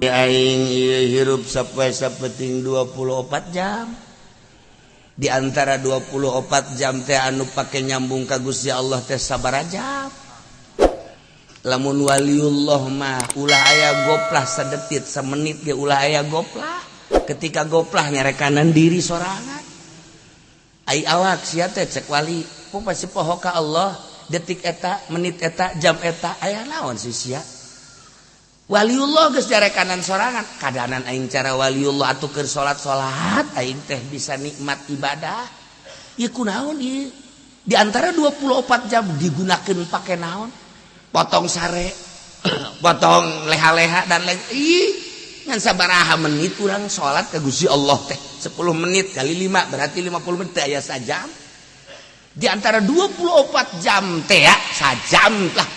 aing hirup sapoe sapeting 24 jam. Di antara 24 jam teh anu pake nyambung ka Gusti Allah teh sabaraha jam. Lamun waliullah mah ulah aya goplah sadetik samenit ge ulah aya goplah. Ketika goplah nyarekanan diri sorangan. Ai awak sia teh cek wali, pasti poho ka Allah detik eta, menit eta, jam eta aya naon sih sia? Waliullah geus nyarekanan sorangan, kadanan aing cara waliullah atuh keur salat aing teh bisa nikmat ibadah. Ieu kunaon ieu? Di antara 24 jam digunakeun pake naon? Potong sare, potong leha-leha dan lain. Ngan sabaraha menit urang salat ka Gusti Allah teh? 10 menit kali 5 berarti 50 menit aya sajam. Di antara 24 jam teh ya sajam lah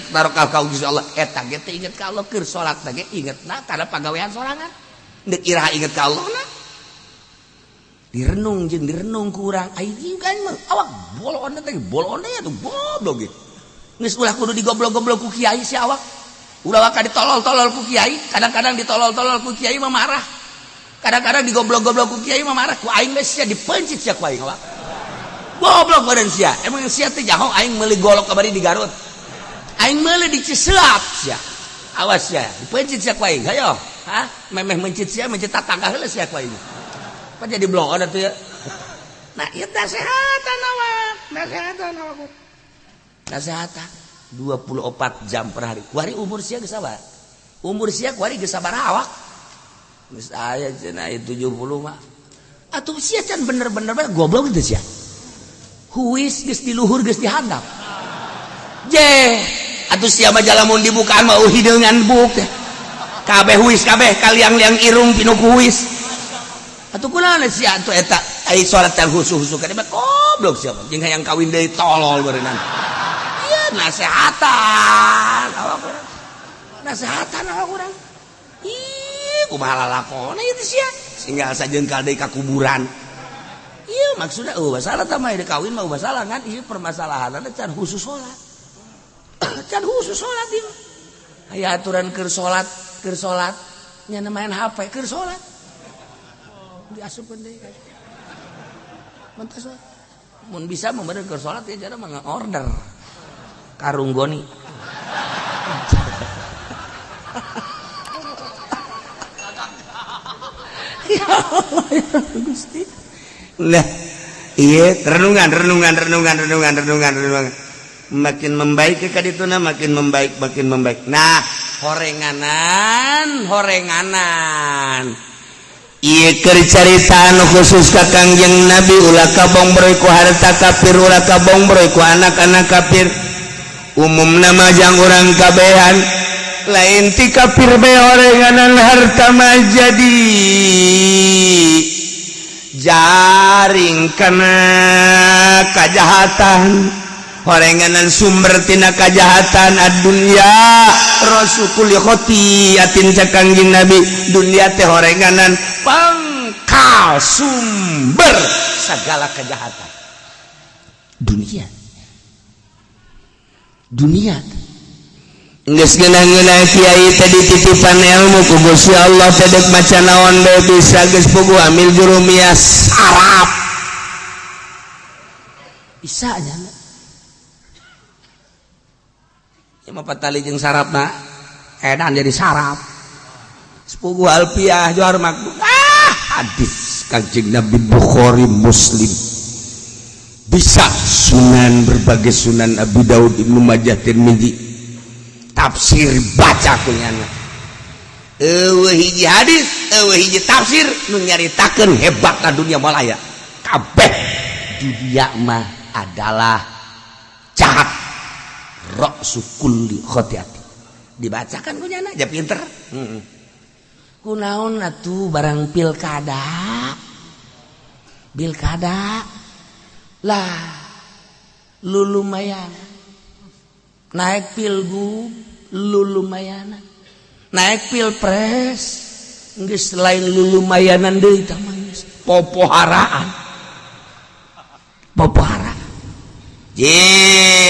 barokah ka Gusti Allah eta ge teh inget ka Allah keur salat ge ingetna kana pagawean sorangan. Deuk iraha inget ka Allah na. Direnung jeung direnung ku urang ai kan mah awak bolona teh bolona atuh goblok ge. Geus ulah kudu digoblok-goblok ku kiai si awak. Ulah ka ditolol-tolol ku kiai, kadang-kadang ditolol-tolol ku kiai mah marah. Kadang-kadang digoblok-goblok ku kiai mah marah, ku aing mah sia dipencit sia ku aing awak. Goblok badan sia. Emang sia teh jahong aing meuli golok kabari di Garut. Aing meuli di Ciseap sia. Awas sia, dipencit sia ku aing. Hayo, memeh mencit sia mencit tatangga heula sia ku aing. Apa jadi blok ada tuh ya. Nah, ieu nasehatan awak, nasehatan awak. Nasehatan 24 jam per hari. Kuari umur sia geus sabar. Umur sia kuari geus sabaraha awak? Geus aya cenah 70 mah. Atuh sia can bener-bener goblok gitu sia. Huis geus di luhur geus dihandap. Je, atuh sia mah jalamun dibukaan mah hideungan buk teh. Kabeh huis kabeh kaliang-liang irung pinu ku huis. Atuh kunaon sia atuh eta ai salat teh husu-husu kana mah goblok sia jeung hayang kawin deui tolol beureunan. Nasehatan awak urang. Nasehatan awak urang. Ih, kumaha lalakona ieu teh sia. Singgal sajeungkal deui ka kuburan. Ieu maksudna masalah tah mah kawin mah masalah kan ieu permasalahanna can khusus salat. Can khusus salat ieu. Aya aturan keur salat nya main HP keur salat. Diasupkeun deui. Mantas mun bisa membeureuh keur salat ya cara mah order. Karung goni. Ya Allah ya Gusti. Nah, iya renungan. Makin membaik ke kadituna makin membaik. Nah, horenganan. Iya keur carita anu khusus ka Kangjeng Nabi ulah kabong broy ku harta kafir ulah kabong broy ku anak-anak kafir. Umumna majang urang kabehan lain ti kafir be horenganan harta mah jadi jaring kana kajahatan horenganan sumber tina kajahatan adunya rasukul khoti atin ca Kangjeng Nabi dunia teh horenganan pangkal sumber segala kejahatan dunia geus ngeunah-ngeunah kiai teh dititipan ilmu ku Gusti Allah teh deuk maca naon bae bisa geus puguh amil jurumias Arab bisa nya ieu mah patali jeung sarafna edan jadi saraf sepuguh alfiah johar makmum hadis Kangjeng Nabi Bukhari Muslim bisa sunan berbagai sunan Abu Daud Ibnu Majah Tirmidzi tafsir baca kunyana eueuh hiji hadis eueuh hiji tafsir nu nyaritakeun hebatna dunia malaya kabeh dunia mah adalah jahat ra'su kulli khati'ati dibacakan kunyana aja pinter kunaon atuh barang pilkada lah lu lumayan naik pilgub lu lumayan naik pilpres geus lain lu lumayanan deui tah mah popoharaan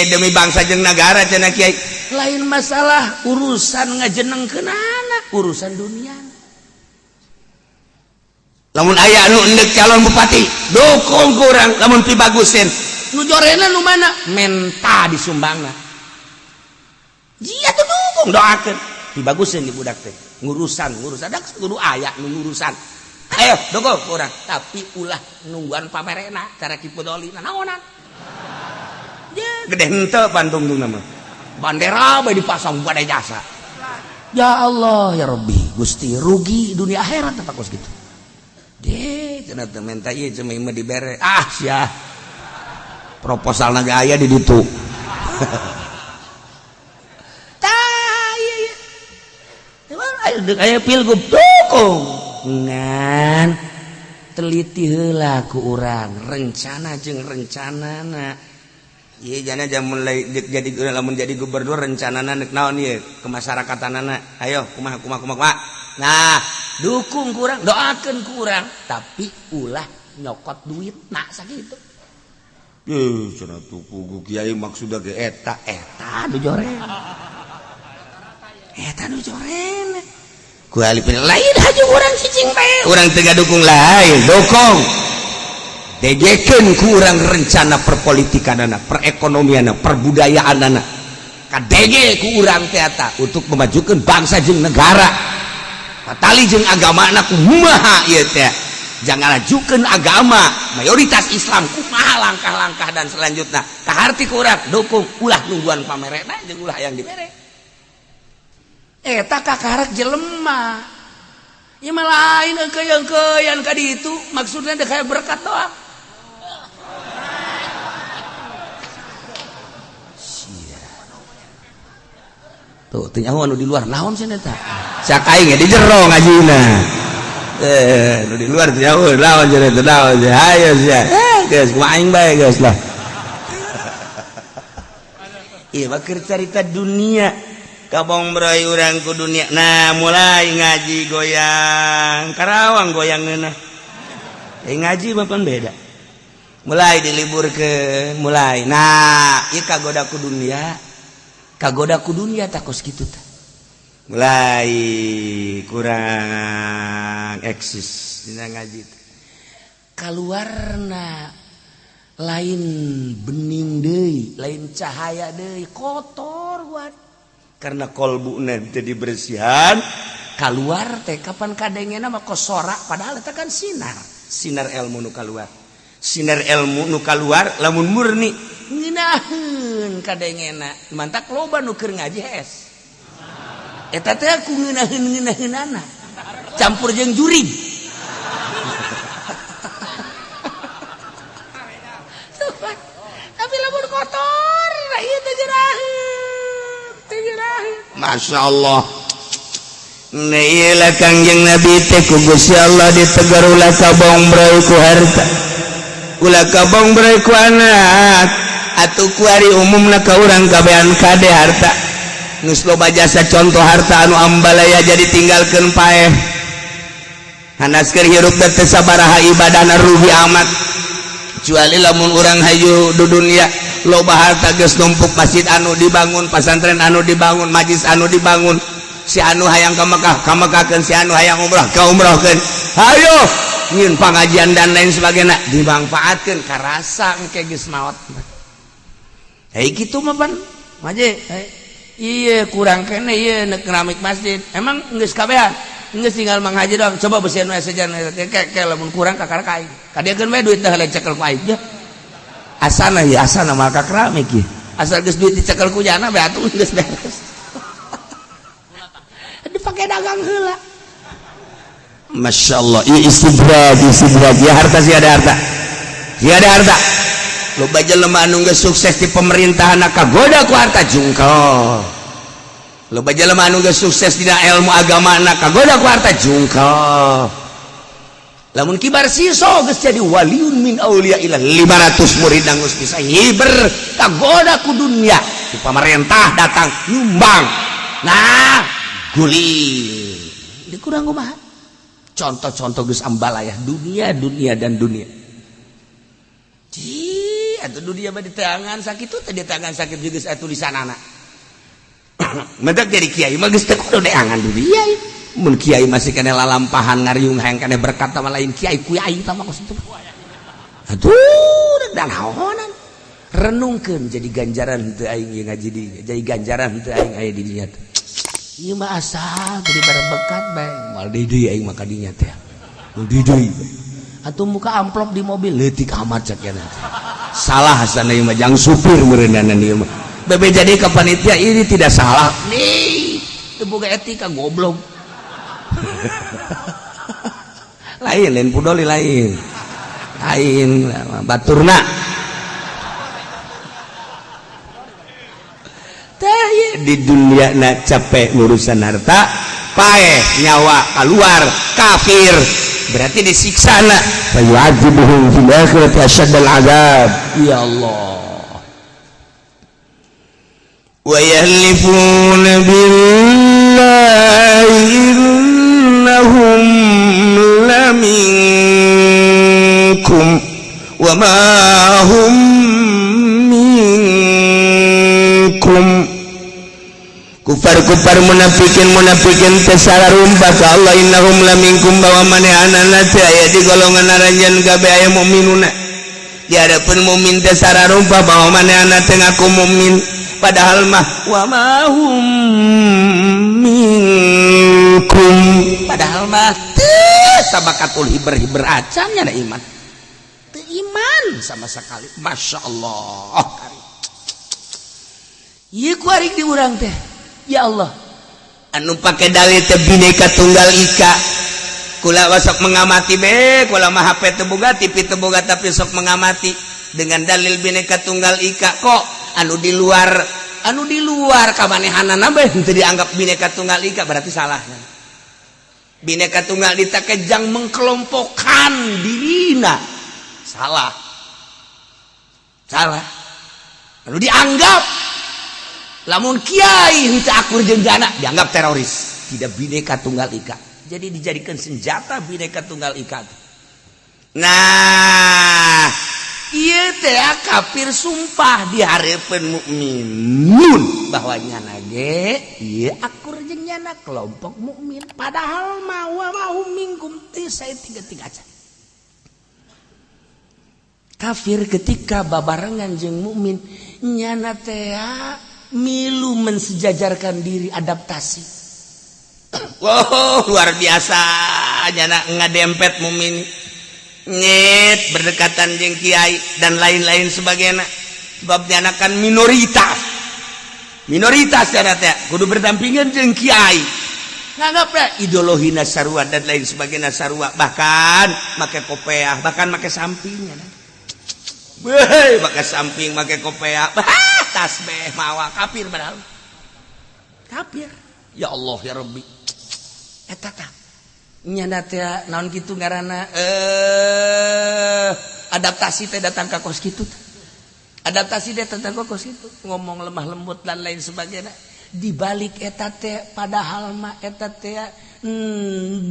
demi bangsa jeung nagara cenah kiai lain masalah urusan ngajenengkeun anak urusan dunia. Lamun aya anu endek calon bupati dukung kurang, lamun pi bagusin nu jorena nu mana menta disumbangna dia tuh dukung doakeun pi bagusin di budak teh ngurusan dak kudu aya nu ngurusan ayo dukung kurang tapi ulah nungguan pamerena cara kipu dolina naonan gede henteu Bandung tuh nama bandera bae dipasang pada jasa ya Allah ya Rabbi Gusti rugi dunia akhirat apa kos gitu deh cenah teu menta ieu cemai mah dibere sia proposal naga aya di ditu tah ieu aya pilgub dukung ngan teliti heula ku urang rencana jeung rencanana ieu jana jamun jadi lamun jadi gubernur rencanana neuk naon ieu kemasyarakatan ayo kumaha nah dukung kurang doakeun kurang tapi ulah nyokot duit nak sakitu cenah tuku kiai maksudna ge eta nu joren ku alipin lain haju urang cicing teh urang teu dukung lain dukung degekeun ku urang rencana perpolitikanana perekonomianna perbudayaanana kadege ku urang teh eta untuk memajukeun bangsa jeung negara tali jeung agamana kumaha ieu teh jangan ajukeun agama mayoritas Islam kumaha langkah-langkah dan selanjutnya kaharti ku urang dukung ulah nungguan pamerena jeung ulah yang dibere eta kakarek jelema ieu mah lain keuyang-keuyang ka ditu maksudna teh kayak berkat doang tuh teu nyaho anu di luar naon cenah eta sak aing di jero ngajina anu di luar teu nyaho naon cenah eta naon ayo sia geus kumaha aing bae geus lah ieu mah keur carita dunia kabong broy urang ku dunia nah mulai ngaji goyang Karawang goyang ngeunah ngaji mah pan beda mulai diliburkeun mulai nah ieu kagoda ku dunia takos kitu tah mulai kurang eksis dina ngaji kaluarna lain bening deui lain cahaya deui kotor buat karena kolbuna teu dibersihan kaluar teh kapan kadengena mah kosorak padahal eta kan sinar ilmu nu kaluar lamun murni ngeunaheun kadengena mantak loba nu keur ngaji es eta teh aku ngeunaheun-ngeunaheunana campur jeung jurig tapi lamun kotor ieu teh jeraheun Masya Allah Nailah kangjeng Nabi teh ku Gusti Allah ditegar ulah kabong breu ku harta ulah kabong breu ku anak atuh ku ari umumna ka urang kabehan kade harta geus loba jasa contoh harta anu ambalaya jadi tinggalkeun paeh hanaskeun hirup teh sabaraha ibadahna rugi amat kecuali lamun urang hayu di dunia loba harta geus numpuk masjid anu dibangun pasantren anu dibangun majlis anu dibangun si anu hayang ka Mekah si anu hayang umrah ka umrahkeun hayo nyieun pangajian dan lain sebagainya dimanfaatkeun karasa engke geus maot hei kitu mah pan maje ieu kurang kene ieu keramik masjid emang geus kabehan geus tinggal manghaji doang coba bersihin we saja ke lamun kurang kakar ka aing kadiekeun we duit teh lecek ku aing ya asana maka keramik ya asal geus duit dicekel ku jana be atuh geus beres dipake dagang heula Masya Allah istidraj ya harta sih ada harta loba jelema anu geus sukses di pemerintahan kagoda ku harta jungkel loba jelema anu geus sukses dina ilmu agama kagoda ku harta jungkel lamun kibar siso geus jadi waliun min auliya ilah 500 murid geus bisa hiber kagoda ku dunia di pemerintah datang nyumbang nah guling dikurang kumaha contoh-contoh geus ambalayah dunia dan dunia atuh dunia mah di tangan sakitu teh di tangan sakit juga tulisanana mendak jadi kiai mah geus teu kudu deangan dulu kiai mun kiai masih kena lalampahan ngariung hayang kena berkat sama lain kiai kuyai tah mah kitu aduh dan naonan renungkeun jadi ganjaran teu aing ngaji di jadi ganjaran teu aing aya di dinya teh ieu mah asal teu dibere berkat bae moal deui aing mah ka dinya teh deui atuh muka amplop di mobil leutik amat cek salah sana ieu mah jang supir meureunana ieu mah bebe jadi ke panitia ini tidak salah nih teu boga etika goblok lain pudoli lain baturna teh di dunia na capek ngurusan harta paeh nyawa keluar kafir berarti disiksa na fa yu'adzibuhum fil akhirati asyaddal azab ya Allah wa yahlifuna billahi innahum laminkum wa ma hum minkum kufar munafikin tesararumpa ka Allah innahum laminkum bahwa manehanana teh aya di golongan aranjeun gabe aya mukminuna di hadapan mukmin tesararumpa bahwa manehanana teh ngaku mukmin padahal mah wa ma hum minkum padahal mah teu sabakatul hiber acan nya iman teu iman sama sekali masyaallah ieu ku ari di urang teh ya Allah anu pake dalil teh bineka tunggal ika kula sok mengamati be kula mah HP teu boga TV teu boga tapi sok mengamati dengan dalil bineka tunggal ika kok anu di luar kamanehanana bae teu dianggap bineka tunggal ika berarti salahnya bineka tunggal ika kejang mengkelompokkan dirina salah anu dianggap lamun kiai henteu akur jeung jana dianggap teroris tidak bineka tunggal ika jadi dijadikan senjata bineka tunggal ika nah ieu teh kafir sumpah di hareupeun mukminun bahwa nyana ge ieu akur jeung nyana kelompok mukmin padahal mah wa mahum minkum teh tiga kafir ketika babarengan jeung mukmin nyana teh milu mensejajarkan diri adaptasi wow luar biasa nyana ngadempet mukmin nyet berdekatan jeung kiai dan lain-lain sebagainya sebabnya anak kan minoritas cenah teh kudu berdampingan jeung kiai nganggap ideologina sarua dan lain sebagainya sarua bahkan make kopiah bahkan make sampingnya pakai samping pakai kopiah tasbih mawa kafir padahal kafir ya Allah ya Rabbi eta tah nyana teh naon kitu ngaranna adaptasi teh datang ka kos kitu adaptasi teh datang ka kos kitu ngomong lemah lembut dan lain sebagainya dibalik eta teh padahal mah eta teh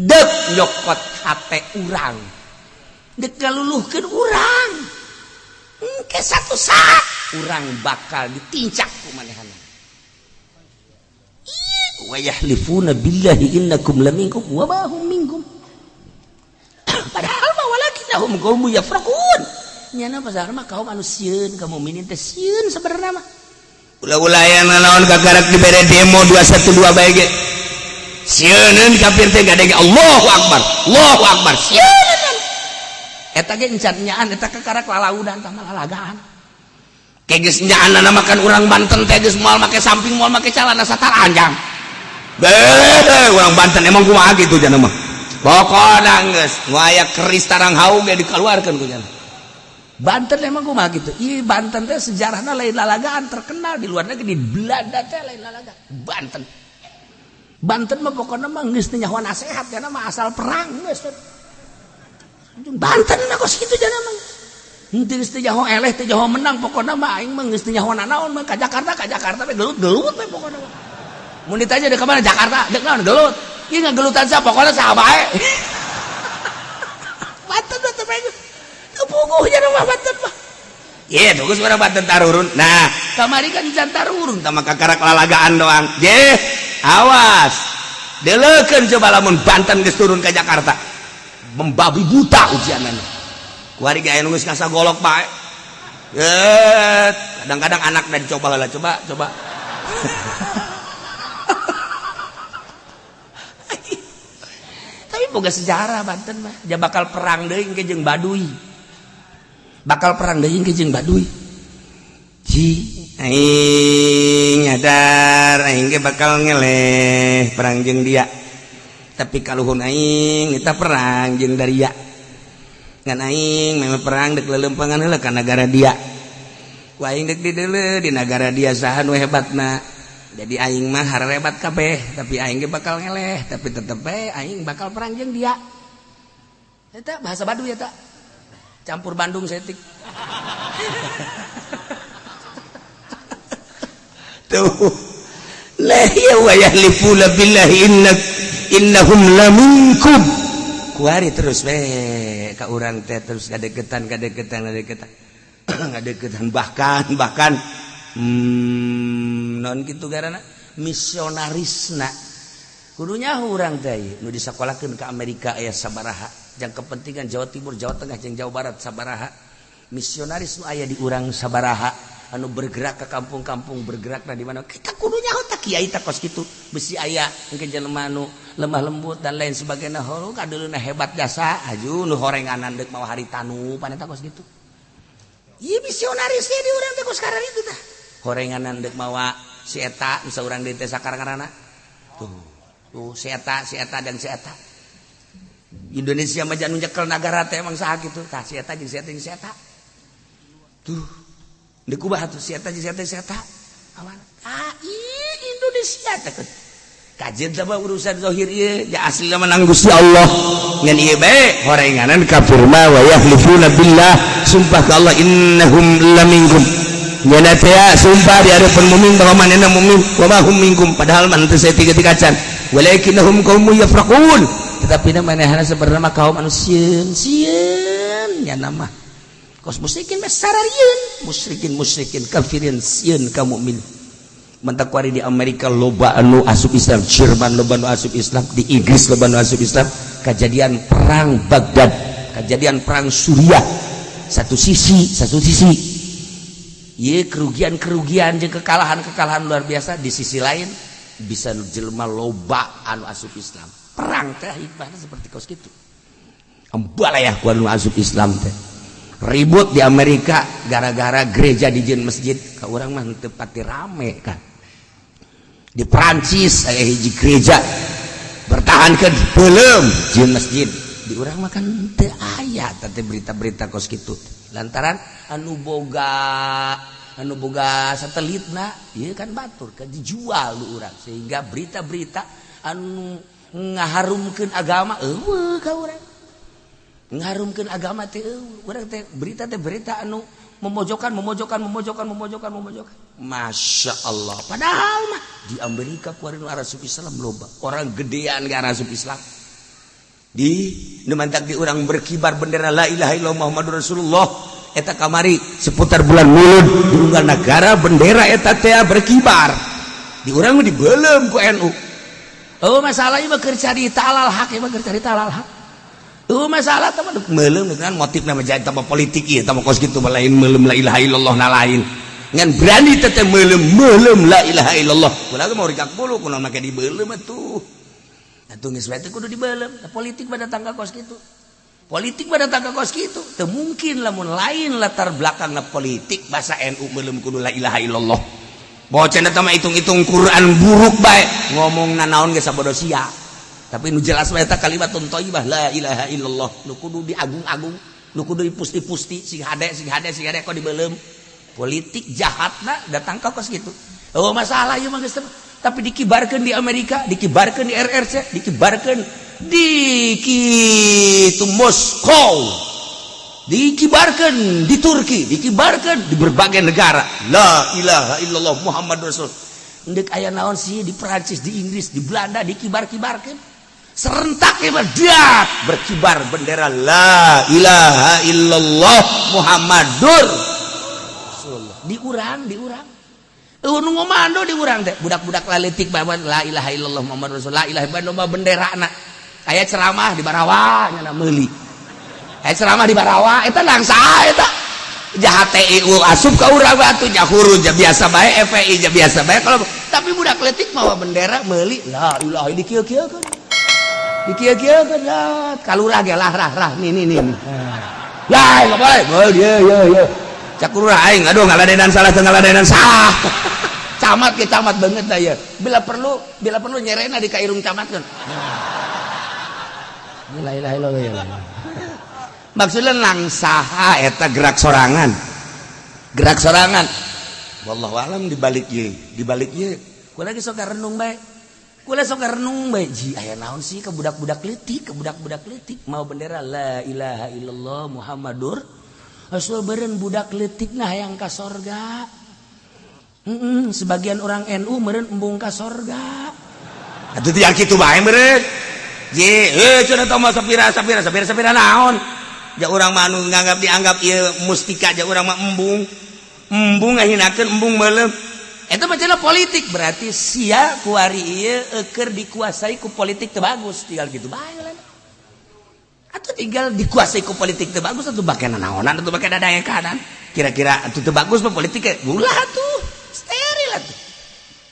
deuk nyokot hate urang deuk ngaluluhkeun urang ke satu saat urang bakal ditincak ku manehana wa yahlifuna billahi innakum laminkum wa ma hum minkum padahal mah walakinnahum qaumun yafraqun nyana pasar mah kaum anu sieun kaum mukminin teh sieun sabenerna mah ulah-ulah aya naon kagarak dibere demo 212 bae ge sieun kafir teh gadege Allahu akbar sieun eta ge encan nyaan eta kagarak lalaudan tah lalagaan kegeus nyaanna makan urang Banten teh geus moal make samping moal make calana sataranjang orang Banten emang kumaha gitu jana mah pokokna geus nu aya keris tarang haug ge dikeluarkeun ku jana Banten emang kumaha gitu ieu Banten teh sejarahna lain lalagaan terkenal di luar negeri di Belanda teh lain lalagaan Banten mah pokokna mah geus teu nyaho nasehat jana mah asal perang geus Banten mah kos kitu jana mah henteu geus teu nyaho eleh teu nyaho menang pokokna mah aing mah geus teu nyaho naon mah ka Jakarta teh gelut-gelut we pokokna mah mun ditanya dek ka mana Jakarta dek naon gelut ieu ngagelutan sa pokona saha bae Banten teh teu puguh nya mah Banten mah ieu tugas urang Banten tarurun nah kamari kan jantar urung tama kakarak lalagaan doang je awas deleukeun coba lamun Banten geus turun ke Jakarta membabi buta ujianana kuari ge aya nu geus ngasagolok bae kadang-kadang anak dan coba heula coba tapi boga sejarah Banten mah ja bakal perang deui engke jeung Baduy ji aing nyadar aing ge bakal ngeleh perang jeung dia tapi kaluhun aing kita perang jeung Daria ngan aing memang perang dek lelempangan heula ka negara dia ku aing dek di negara dia saha nu hebatna jadi aing mah harebat kabeh tapi aing ge bakal ngeleh tapi tetep bae aing bakal perang jeung dia eta bahasa Baduy eta campur Bandung setik tuh la ya wa yahlifuna billahi innahum laminkum kuari terus ka urang teh terus kadegetan ngadegetan bahkan non kitu garana misionarisna kudunya urang teh nu disakolakeun ka Amerika aya sabaraha jang kepentingan Jawa Timur Jawa Tengah jeung Jawa Barat sabaraha misionaris nu aya di urang sabaraha anu bergerak ke kampung-kampung bergerak di mana kita kudunya tak kiai tak kos kitu besi aya engke jelema nu lemah lembut dan lain sebagainya horo kadeuluna hebat jasa aju nu horenganan deuk mawa hari tanu paneta kos kitu ieu misionaris di urang teh kos karana itu tah horenganan deuk mawa si eta nu saurang deui teh sakarana tuh si eta dan si eta Indonesia mah anu nyekel nagara teh emang saha kitu tah si eta jeung si eta tuh deuk kubah atuh si eta aman Indonesia teh kajian sama urusan zahir ieu ja asli menang Gusti Allah ngan ieu bae horenganan kafir ma wa yahlifuna billah sumpah ka Allah innahum laminkum nyana teh sumpah di hadapan mukmin bahwa manehna mukmin wa ma hum minkum padahal man teu saeutik kacan walakinnahum qaumun yafraqun tetapi manehna sebenarnya kaum anu sieun nyana mah kos musyrikin besararieun musyrikin kafirin sieun ka mukmin mentak wari di Amerika loba anu asup Islam Jerman loba anu asup Islam di Inggris loba anu asup Islam kejadian perang Baghdad kejadian perang Suriah satu sisi ieu kerugian jeung kekalahan luar biasa di sisi lain bisa jelema loba anu asup Islam perang teh hikmahna seperti kos kitu embalayah ku anu asup Islam teh ribut di Amerika gara-gara gereja dijieun masjid ka urang mah teu pati rame kan di Perancis aya hiji gereja bertahankeun belum jieun masjid di urang mah kan teu aya teh berita-berita kos kitu lantaran anu boga satelitna ieu kan batur kan dijual di urang sehingga berita-berita anu ngaharumkeun agama eueuh ka urang ngarumkeun agama teh urang teh berita anu memojokkan Masya Allah padahal mah di Amerika kuari nu arasup Islam loba orang gedean ke arasup Islam di nemantak di urang berkibar bendera la ilaha illallah Muhammadur Rasulullah eta kamari seputar bulan Mulud di unggal negara bendera eta teh berkibar di urang mah dibeulem ku NU oh masalah ieu mah keur carita alal haq masalah teman melem dengan motif nama jadi tambah politik ya tambah kos gitu lain melem la ilaha illallah na lain ngan berani teteh melem la ilaha illallah kunaga mau rikak bulu kunaon make dibelem atuh atuh geus bae teh kudu dibelem politik pada tangga kos gitu teu mungkin lamun lain latar belakangna politik bahasa NU melem kudu la ilaha illallah bocana teh mah hitung-hitung Quran buruk bae ngomongna naon geus sabodo sia tapi nu jelas wae eta kalimatun thayyibah la ilaha illallah nu kudu diagung-agung nu kudu dipusti-pusti sing hade kok dibeulem politik jahatna datang ka kos kitu oh masalah ieu mah geus tapi dikibarkeun di Amerika dikibarkeun di RRC dikibarkeun di kitu Moskow dikibarkeun di Turki dikibarkeun di berbagai negara la ilaha illallah Muhammadur Rasul endek aya naon sih di Perancis di Inggris di Belanda dikibar-kibarkeun serentak ibadat berkibar bendera la ilaha illallah Muhammadur Rasulullah di urang nu ngomando di urang teh budak-budak laletik bawa la ilaha illallah Muhammad Rasul la ilaha illallah benderana aya ceramah di Barawa nya meuli aya ceramah di Barawa eta nang saha eta jahat TIU asup ka urang batu nya huruf ja biasa bae FPI ja biasa bae kalau tapi budak letik mawa bendera meuli la ilaha dikieu-kieukeun dikieu-kieukeun ya kalurah ge lah nih lah enggak boleh ya cak urang aing aduh ngaladenan salah camat ke camat banget dah ya bila perlu nyerena di kairung camat kan la ilaha illallah maksudnya nang saha eta gerak sorangan wallahu alam dibalik ye kula ge sok renung bae ji aya naon sih ke budak-budak leutik mau bendera la ilaha illallah Muhammadur Rasul beureun budak leutik nah hayang ka sorga. Sebagian orang NU meureun embung ka sorga. Atuh teh kitu bae meureun. Ye, cenah tah mah sapira naon? Ja urang mah anu dianggap ieu mustika ja urang mah embung. Embung ngahinakeun embung meuleum. Eta mah cenah politik berarti sia ku ari ieu keur dikuasai ku politik teu bagus tinggal kitu bae lah. Atuh tinggal dikuasai ku politik teu bagus atuh bakeun naonan atuh bake dadaya kanan. Kira-kira atuh teu bagus mah politik ulah atuh. Steril atuh.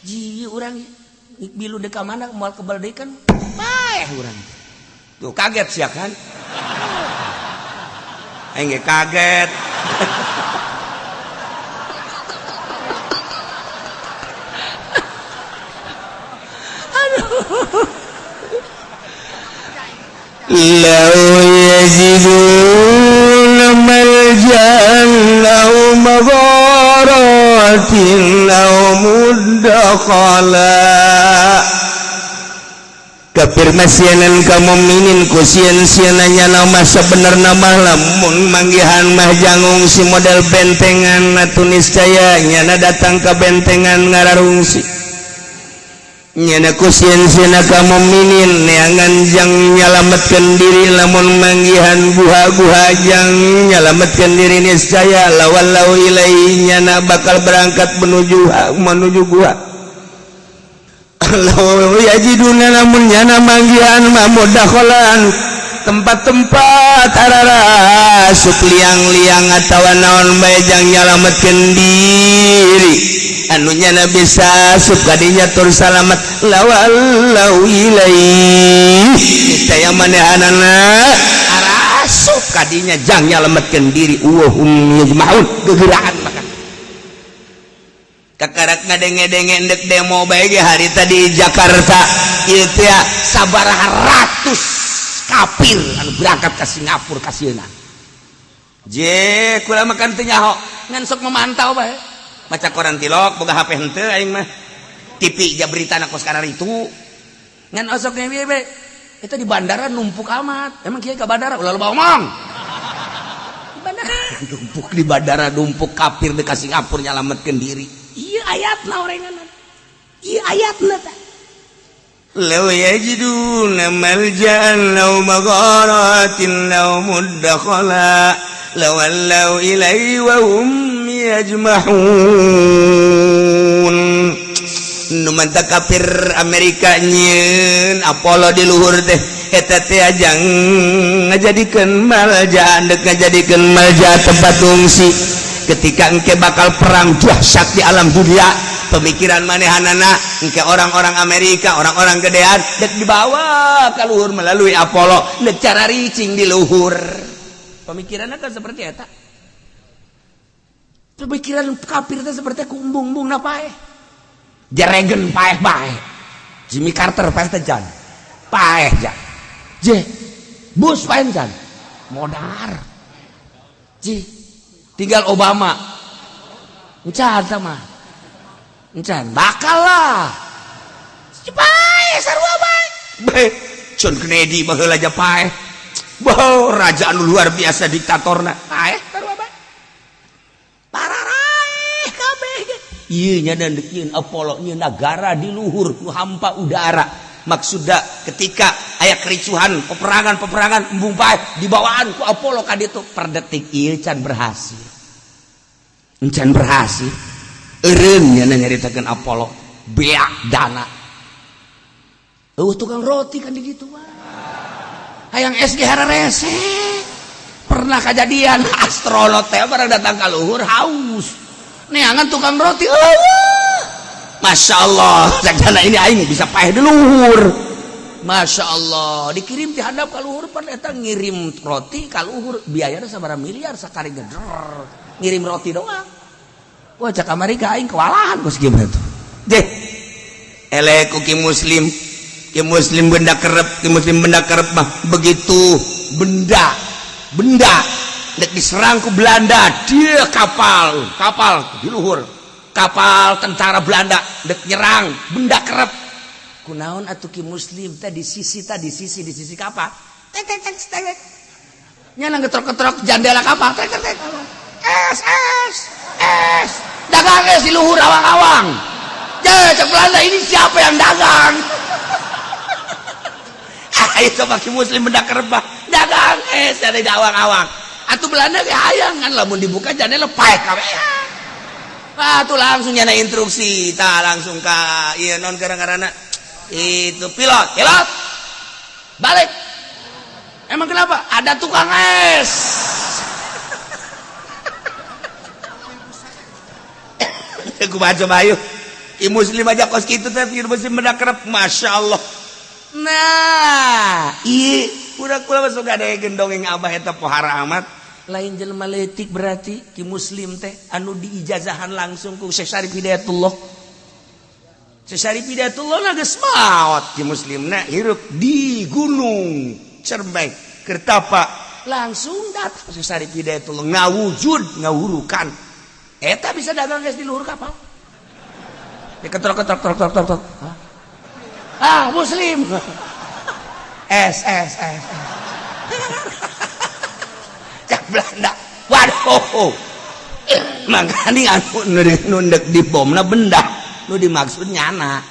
Ji urang bilu dek ka mana moal kebal deui kan bae urang. Tuh kaget sia kan. Aing ge kaget. Aduh. Lau yaziduna maljan lau magharatin lau muddakhala kafirmasianan kamu minin kusien-siananya nama sebenarnya mah lamun manggihan mah jangung si model bentengan tunis cayanya datang ke bentengan ngararungsi nyana kusien-siana kamu minin neangan jang nyalametkeun diri lamun manggihan guha-guha jang nyalametkeun diri niscaya lawallahu ilaihi nyana bakal berangkat menuju guha law yajiduna lamun nyana manggihan mamudakhalan tempat-tempat ararasuk liang-liang atawa naon bae jang nyalametkeun diri anunya nabi asup kadinya tur salamat lawallahu ilaihi taya manehanana arasup kadinya jang nyalametkeun diri hum yajmaun gegeraan maka kakarak ngadenge-denge endek demo bae ge hari tadi di Jakarta ieu teh sabaraha ratus kafir anu berangkat ka Singapura ka sieuna je kula makan teh nyaho ngan sok memantau bae baca koran tilok boga HP henteu aing mah TV ja berita na kos kana ritu ngan osok ge be eta di bandara numpuk amat emang kieu ka bandara ulah loba omong di bandara numpuk numpuk kafir di Singapura nyalametkeun diri ieu ayatna orenganan ieu ayatna tah law yajiduna malja'an law magharatin law muddakhala lawallau ilaihi wa hum yajmahun nu manta kafir Amerika nyeun Apollo di luhur teh eta teh ajang ngajadikeun malja deuk ngajadikeun malja tempat tungsi ketika engke bakal perang dahsyat di alam dunia pemikiran manehanana engke orang-orang Amerika orang-orang gedean dek dibawa ka luhur melalui Apollo dek cara ricing di luhur pemikirannya kan seperti eta pemikiran kafir itu seperti kumbung-bung na paeh Reagan paeh bae Jimmy Carter paeh teh jan paeh jan je Bush paeh jan modar je tinggal Obama encan sama encan bakal lah paeh sarua bae John Kennedy baheula aja paeh wow raja anu luar biasa diktatorna paeh sarua bae pararaeh kabeh ieu nya dan deukeun Apollo nya negara di luhur ku hampa udara maksudna ketika aya kericuhan peperangan embung paeh dibawaan ku Apollo ka ditu per detik ieu can berhasil eureun nya nyaritakeun Apollo beak dana tukang roti kan di ditu hayang SG hararese pernah kejadian astronot teh barang datang ka luhur haus neangan tukang roti Masya Allah sakjana ini aing bisa paeh di luhur Masya Allah dikirim di hadap ka luhur pan eta ngirim roti ka luhur biayana sabaraha miliar sakali geder ngirim roti doang wah cak Amerika aing kewalahan kos gimana tuh deh elek ki muslim benda kerep mah begitu benda dek diserang ku Belanda dia kapal di luhur kapal tentara Belanda dek nyerang benda kerep kunaon atuh ki muslim teh di sisi kapal tek nya nang ketrok-ketrok jendela kapal tek es dagang es di luhur awang-awang cek Belanda ini siapa yang dagang itu pakai muslim benda kerbah dagang es dari awang-awang atuh Belanda ge hayang kan lamun dibuka jendela paek kabeh atuh langsung nyana instruksi tah langsung ka ieu non garang-garana itu pilot balik emang kenapa ada tukang es aku baca bayu ki muslim aja kos kitu teh muslim benda kerep Masya Allah nah ieu kula masuk ada gendongeng abah eta pohara amat lain jelema leutik berarti ki muslim teh anu diijazahan langsung ku Syekh Syarif Hidayatullah Syarif Hidayatullah geus maot ki muslimna hirup di gunung Cerbai Kertapa langsung datang Syarif Hidayatullah ngawujud ngawurukan eta bisa dagang geus di luhur kapal diketrok muslim es cak Belanda waduh makanya anu nundek di bomna benda nu dimaksud nyana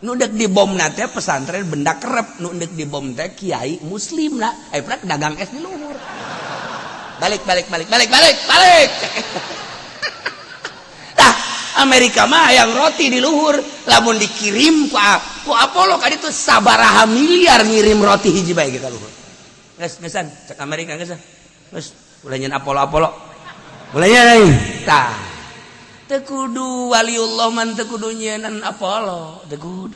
nu dek di bom teh pesantren benda kerep nu dek di bom teh kiai muslim lah prak dagang es di luhur balik tah Amerika mah yang roti di luhur lamun dikirim ku Apollo kan itu sabaraha miliar ngirim roti hiji bae ka luhur gesan cek Amerika gesan geus ulah nyen Apollo ulah nyen tah tekudu waliullah man tekudu nyenan Apollo tekudu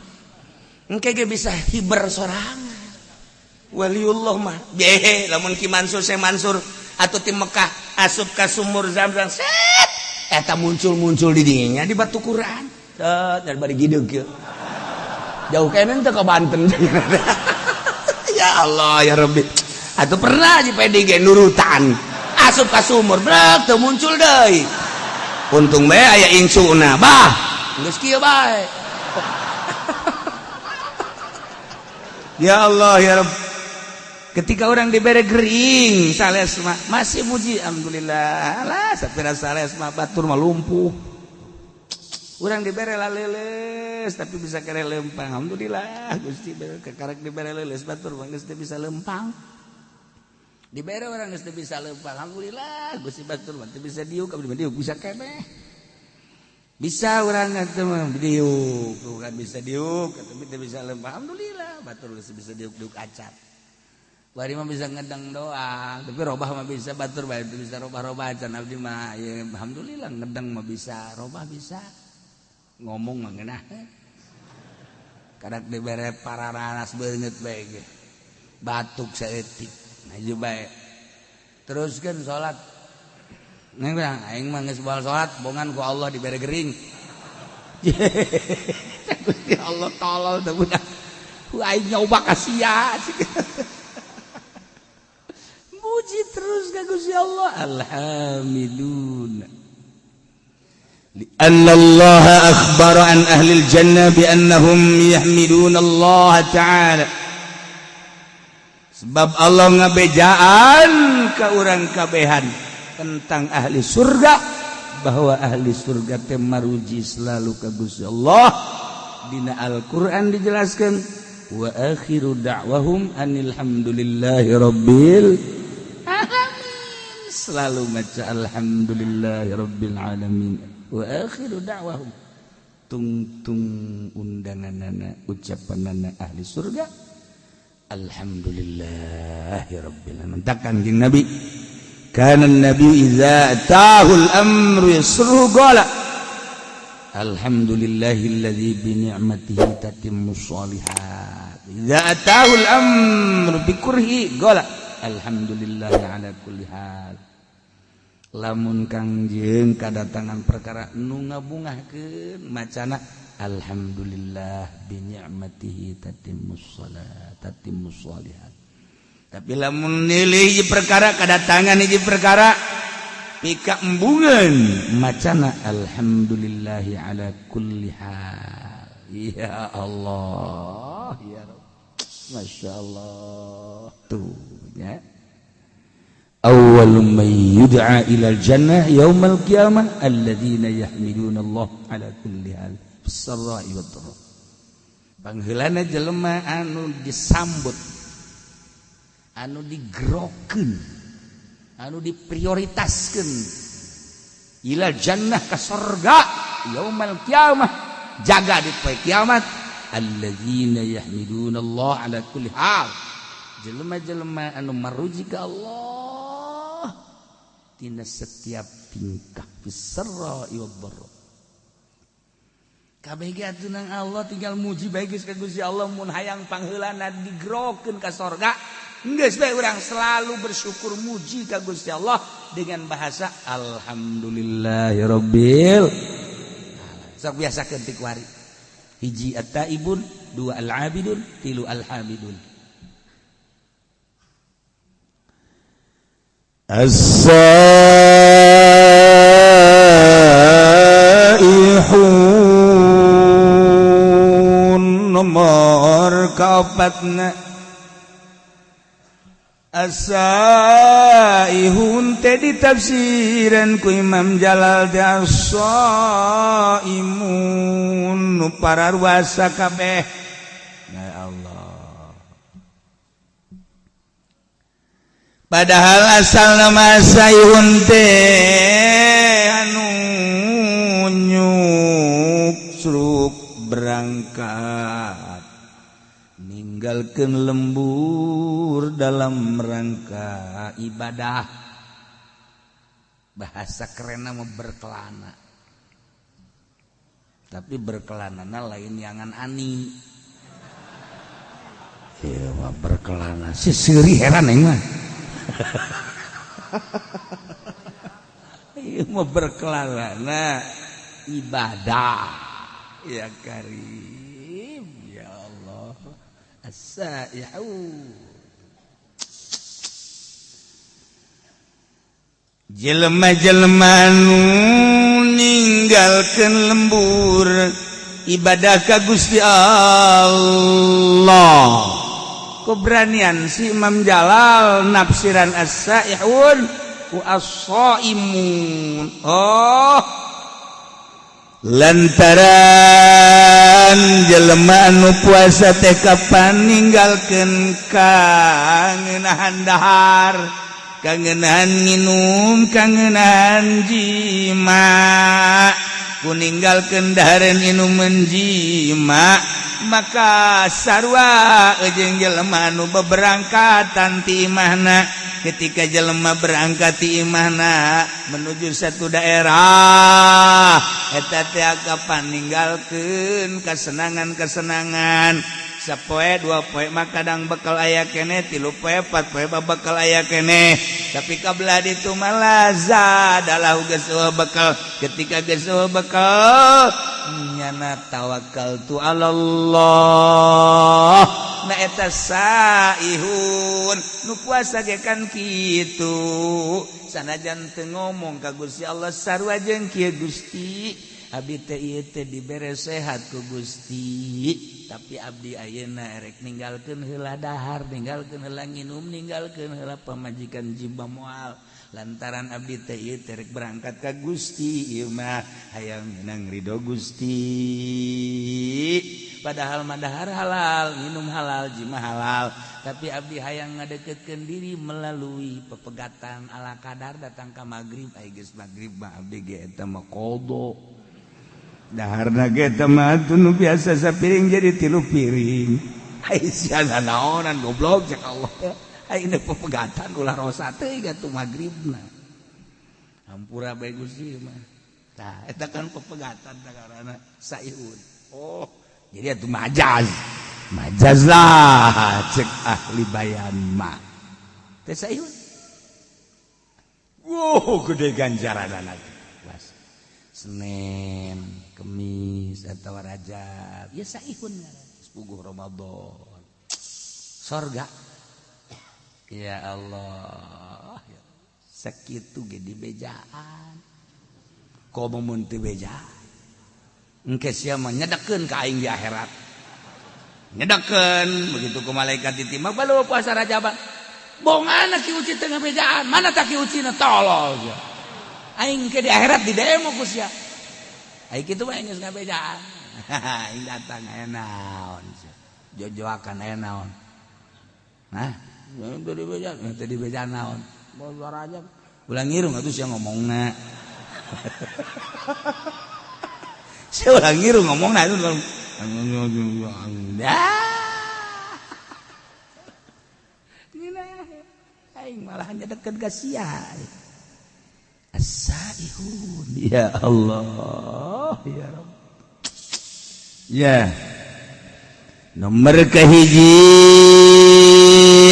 engke ge bisa hiber sorangan waliullah mah behe lamun Ki Mansur Syekh Mansur atuh ti Mekah asup ka sumur Zamzam set eta muncul di dinya di batu Quran set dari bari gideug kieu jauh kene teh ka Banten ya Allah ya Rabbi atuh pernah di PDG nurutan asup ka sumur brek teu muncul deui untung bae aya insuna bah geus kieu bae ya Allah ya Rabb ketika orang dibere gering sales mah masih muji alhamdulillah lah sapira sales mah batur mah lumpuh urang dibere laleles tapi bisa kere lempang alhamdulillah Gusti karek dibere leles batur mah geus bisa lempang dibere orang geus teu bisa leumpang alhamdulillah Gusti batur mah teu bisa diuk abdi mah diuk bisa keneh bisa urang teh mah diuk bukan bisa diuk tapi teu bisa leumpang alhamdulillah batur geus bisa diuk-diuk acap bari mah bisa ngedang doang tapi robah mah bisa batur bae teu bisa robah-robah can abdi mah ya alhamdulillah ngedang mah bisa robah bisa ngomong mah ngeunah kadak dibere pararanas beungeut bae ge batuk saeutik aja baik teruskan sholat neng bilang aing mah geus baal sholat bongan ku Allah dibere gering Gusti Allah tolol teh budak ku aing nyoba ka sia muji terus ka Gusti Allah alhamdulillah لأن الله أخبر عن أهل الجنة بأنهم يحمدون الله تعالى sebab Allah ngabejaan ka urang kabehan tentang ahli surga bahwa ahli surga teh maruji selalu ka Gusti Allah dina Al-Qur'an dijelaskan wa akhiru da'wahum anil hamdulillahi rabbil alamin selalu maca alhamdulillahirabbil alamin wa akhiru da'wahum tungtung undanganana ucapanana ahli surga alhamdulillahirabbil alamin takkan jeung nabi kana nabi idza atahul amru yasru qala alhamdulillahilladzi bi ni'matihi tatimmus shalihat idza atahul amru bi kurhi qala alhamdulillahi ala kulli hal lamun kangjeng kadatangan perkara nu ngabungahkeun macana alhamdulillah bi ni'matihi tatimmus shalat tatimmus shalihat tapi lamun nilai hiji perkara kadatangan hiji perkara pika embungeun macana alhamdulillahi ala kulli hal ya Allah ya Rabb masyaallah tuh ya awwalu man yud'a ilal jannah yaumal qiyamah alladzina yahmiduna Allah ala kulli hal fis-sarra'i wad-dharra pangheulana jelema anu disambut anu digerokeun anu diprioritaskeun ilal jannah ka surga yaumal qiyamah jaga di poe kiamat alladzina yahmiduna Allah ala kulli hal jelema-jelema anu maruji ka Allah tina setiap tingkah fisarra wad-dharra kabeh ge atunan Allah tinggal muji bae geus ka Gusti Allah mun hayang pangheulana digerokeun ka surga geus bae urang selalu bersyukur muji ka Gusti Allah dengan bahasa alhamdulillahirabbil alamin sok biasakeun ti kuari hiji at-taibun dua al-abidun tilu al-hamidun as-saihun nomor kaopatna as-saihun teh ditafsiran ku Imam Jalal as-saimun nu pararwasa kabeh ya Allah padahal asal nama saihun teh anu nyuksruk berangkat ninggalkeun lembur dalam rangka ibadah bahasa kerenna mah berkelana tapi berkelanana lain yangan ani ieu mah berkelana si seuri heran aing mah ieu mah berkelana ibadah ya karim ya Allah as-saihu jelema-jelema nu ninggalkeun lembur ibadah ka Gusti Allah keberanian si Imam Jalal nafsiran as-saihun ku as-saimun lantaran jelema anu puasa teh kapan ninggalkeun kangenahan dahar kangenahan minum kangenahan jima ku ninggalkeun dahar minuman jima maka sarua jeung jelema anu beberangkatan ti imahna ketika jelema berangkat ti imahna menuju satu daerah eta teh kapan ninggalkeun kesenangan-kesenangan sapoe dua poe mah kadang bekal aya keneh 3 poe 4 poe bakal aya keneh tapi kabelah ditu mah lazat adalah geus bekal ketika geus bekal nyana tawakkaltu alallah na eta saihun nu puasa ge kan kitu sanajan teu ngomong ka Gusti Allah sarua jeung kieu Gusti abdi teh ieu teh dibere sehat ku Gusti tapi abdi ayeuna erek ninggalkeun heula dahar ninggalkeun heula nginum ninggalkeun heula pamajikan jimba moal lantaran abdi teh ieu teh rek berangkat ka Gusti ieu mah hayang menang ridho Gusti padahal madahar halal, minum halal, jima halal, tapi abdi hayang ngadeketkeun diri melalui pepegatan ala kadar datang ka magrib. Ai geus magrib mah abdi ge eta mah qada. Daharna ge eta mah nu biasa sapiring jadi 3 piring. Ai sia naonan goblok cek Allah. Ai ini pepegatan ulah rosa teh gatu magribna. Hampura bae Gusti mah. Tah eta kan pepegatan dagarana saihun. Oh, jadi atuh majaz. Majaz lah cek ahli bayan mah. Teh saihun. Wow, gede ganjaranana teh. Senin, Kemis, atau Rajab, ya saihun sepuguh Ramadan, sorga. Ya Allah, sakitu ge di bejaan, komo mun teu beja, engke sia mah nyedekeun ka aing di akhirat, nyedekeun begitu ku malaikat ditimbang balu puasa Rajaban, bongan ki uci teu ngabejaan, mana tak ki ucina tolol ya. Aing ke di akhirat di demo ku sia. Aing kitu mah geus ngabejaan. Aing datang aya naon. Jojoakan aya naon. Hah? Tadi bejaan, tadi bejaan naon? Bosor aja. Ulang ngirung atuh sia ngomongna. Sia ulang ngirung ngomongna itu. Aing malah nyedekeun ka sia. As-saihun, ya Allah, ya Rabb. Ya, nomor kahiji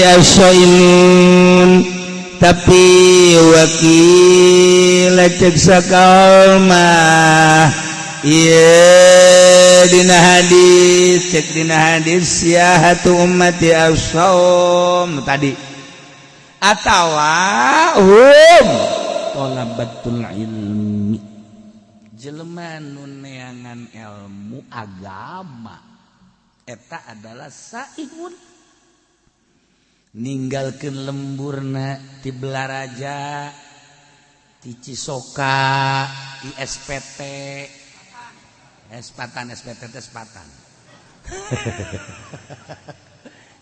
as-saimun, tapi wakil cek sakalma. Iya dina hadis, cek dina hadis ya hatu ummati as-saum tadi. Atawa talabatul ilmi, jelema nu neangan ilmu agama eta adalah saihun, ninggalkeun lemburna ti Belaraja, ti Cisoka, ti SPT, SPT teh Sepatan,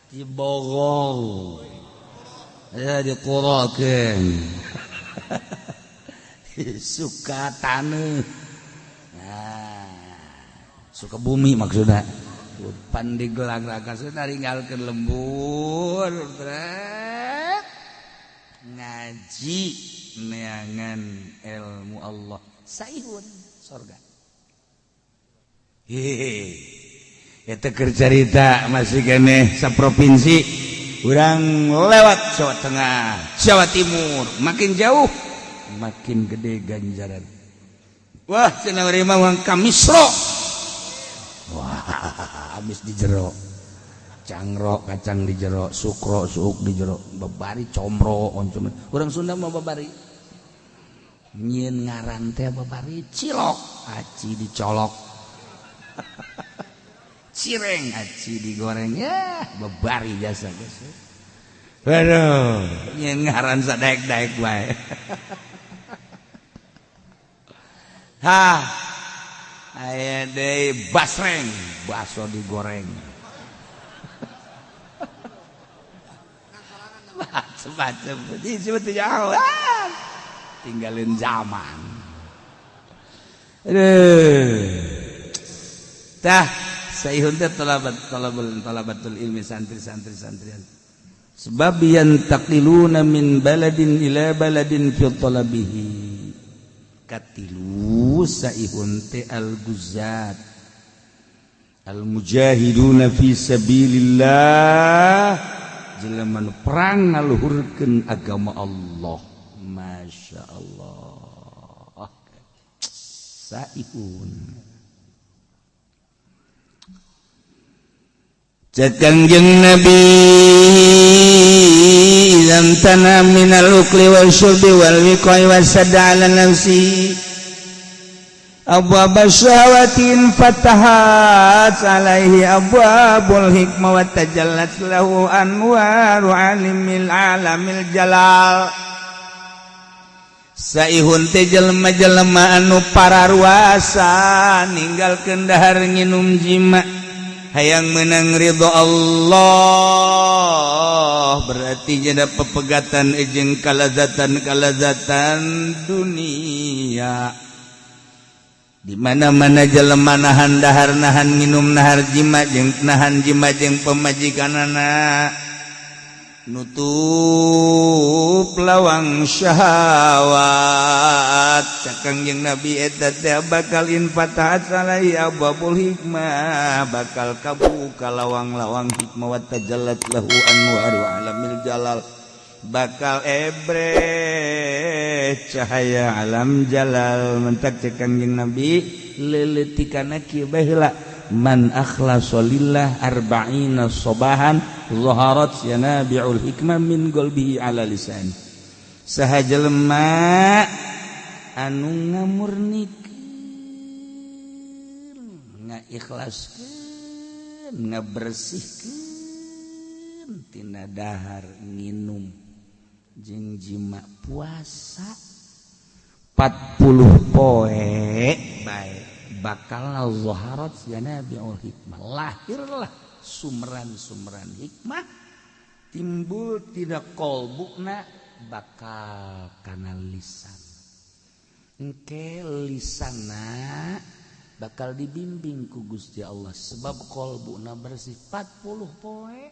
ti Bogor, ya dikurokeun. Suka taneuh, suka bumi maksudnya. Pandi gelang rakasuna ninggalkeun lembur, ngaji neangan ilmu Allah, saihun surga. Eta keur carita masih keneh saprovinsi, urang lewat Jawa Tengah, Jawa Timur, makin jauh makin gede ganjaran. Wah, cenah urang mah Kamisro. Wah, habis di jero. Cangro kacang di jero, sukro suuk di jero, babari comro oncom. Urang Sunda mah babari. Nyieun ngaran teh babari cilok, aci dicolok. Cireng aci digoreng ya, babari jasa geus. Waduh, nyieun ngaran sadaek-daek bae. Hah, aya deui basreng, bakso digoreng. Macam-macam, disebut jauh. Tinggalin zaman. Tah, saihun teh talabatul ilmi santri-santrian. Sebab yantaqiluna min baladin ila baladin fi talabihi. Katilu saihun te al-guzat al-mujahiduna fi sabilillah, jelema nu perang ngaluhurkeun agama Allah. Masya Allah, saihun. Kangjeng Nabi zamtana minal ukli wal syurbi wal wiqai wasada ala nafsi abwaba syahawatin fatahat alaihi abwabul hikmah wa tajallat lahu anwaru alimil alamil jalal. Saihun teh jelema-jelema anu pararuasa ninggalkeun dahar nginum jima, hayang menang ridho Allah berarti jadi pepegatan jeung kalazatan dunia di mana-mana jelema nahan dahar nahan minum nahar jima jeung nahan jima jeung pemajikanana nutup lawang syahwat cakang jeung Nabi eta teh bakal infatahat salai abwabul hikmah bakal kabuka lawang-lawang hikmah wa tajallat lahu anwaru alamil jalal bakal ebre cahaya alam jalal mentak cakang jeung Nabi leuletikana kieu baheula man akhlasa lillah arba'ina sobahan zaharat yanabi'ul hikmah min qalbihi ala lisan saha jelema anu ngamurnikeun ngaikhlaskeun ngabersihkeun tina dahar nginum jeung jima puasa 40 poe bae bakal zaharat yanabi'ul hikmah lahirlah sumran-sumran hikmah timbul tina qalbuna bakal kana lisan engke lisanna bakal dibimbing ku Gusti Allah sebab qalbuna bersih 40 poe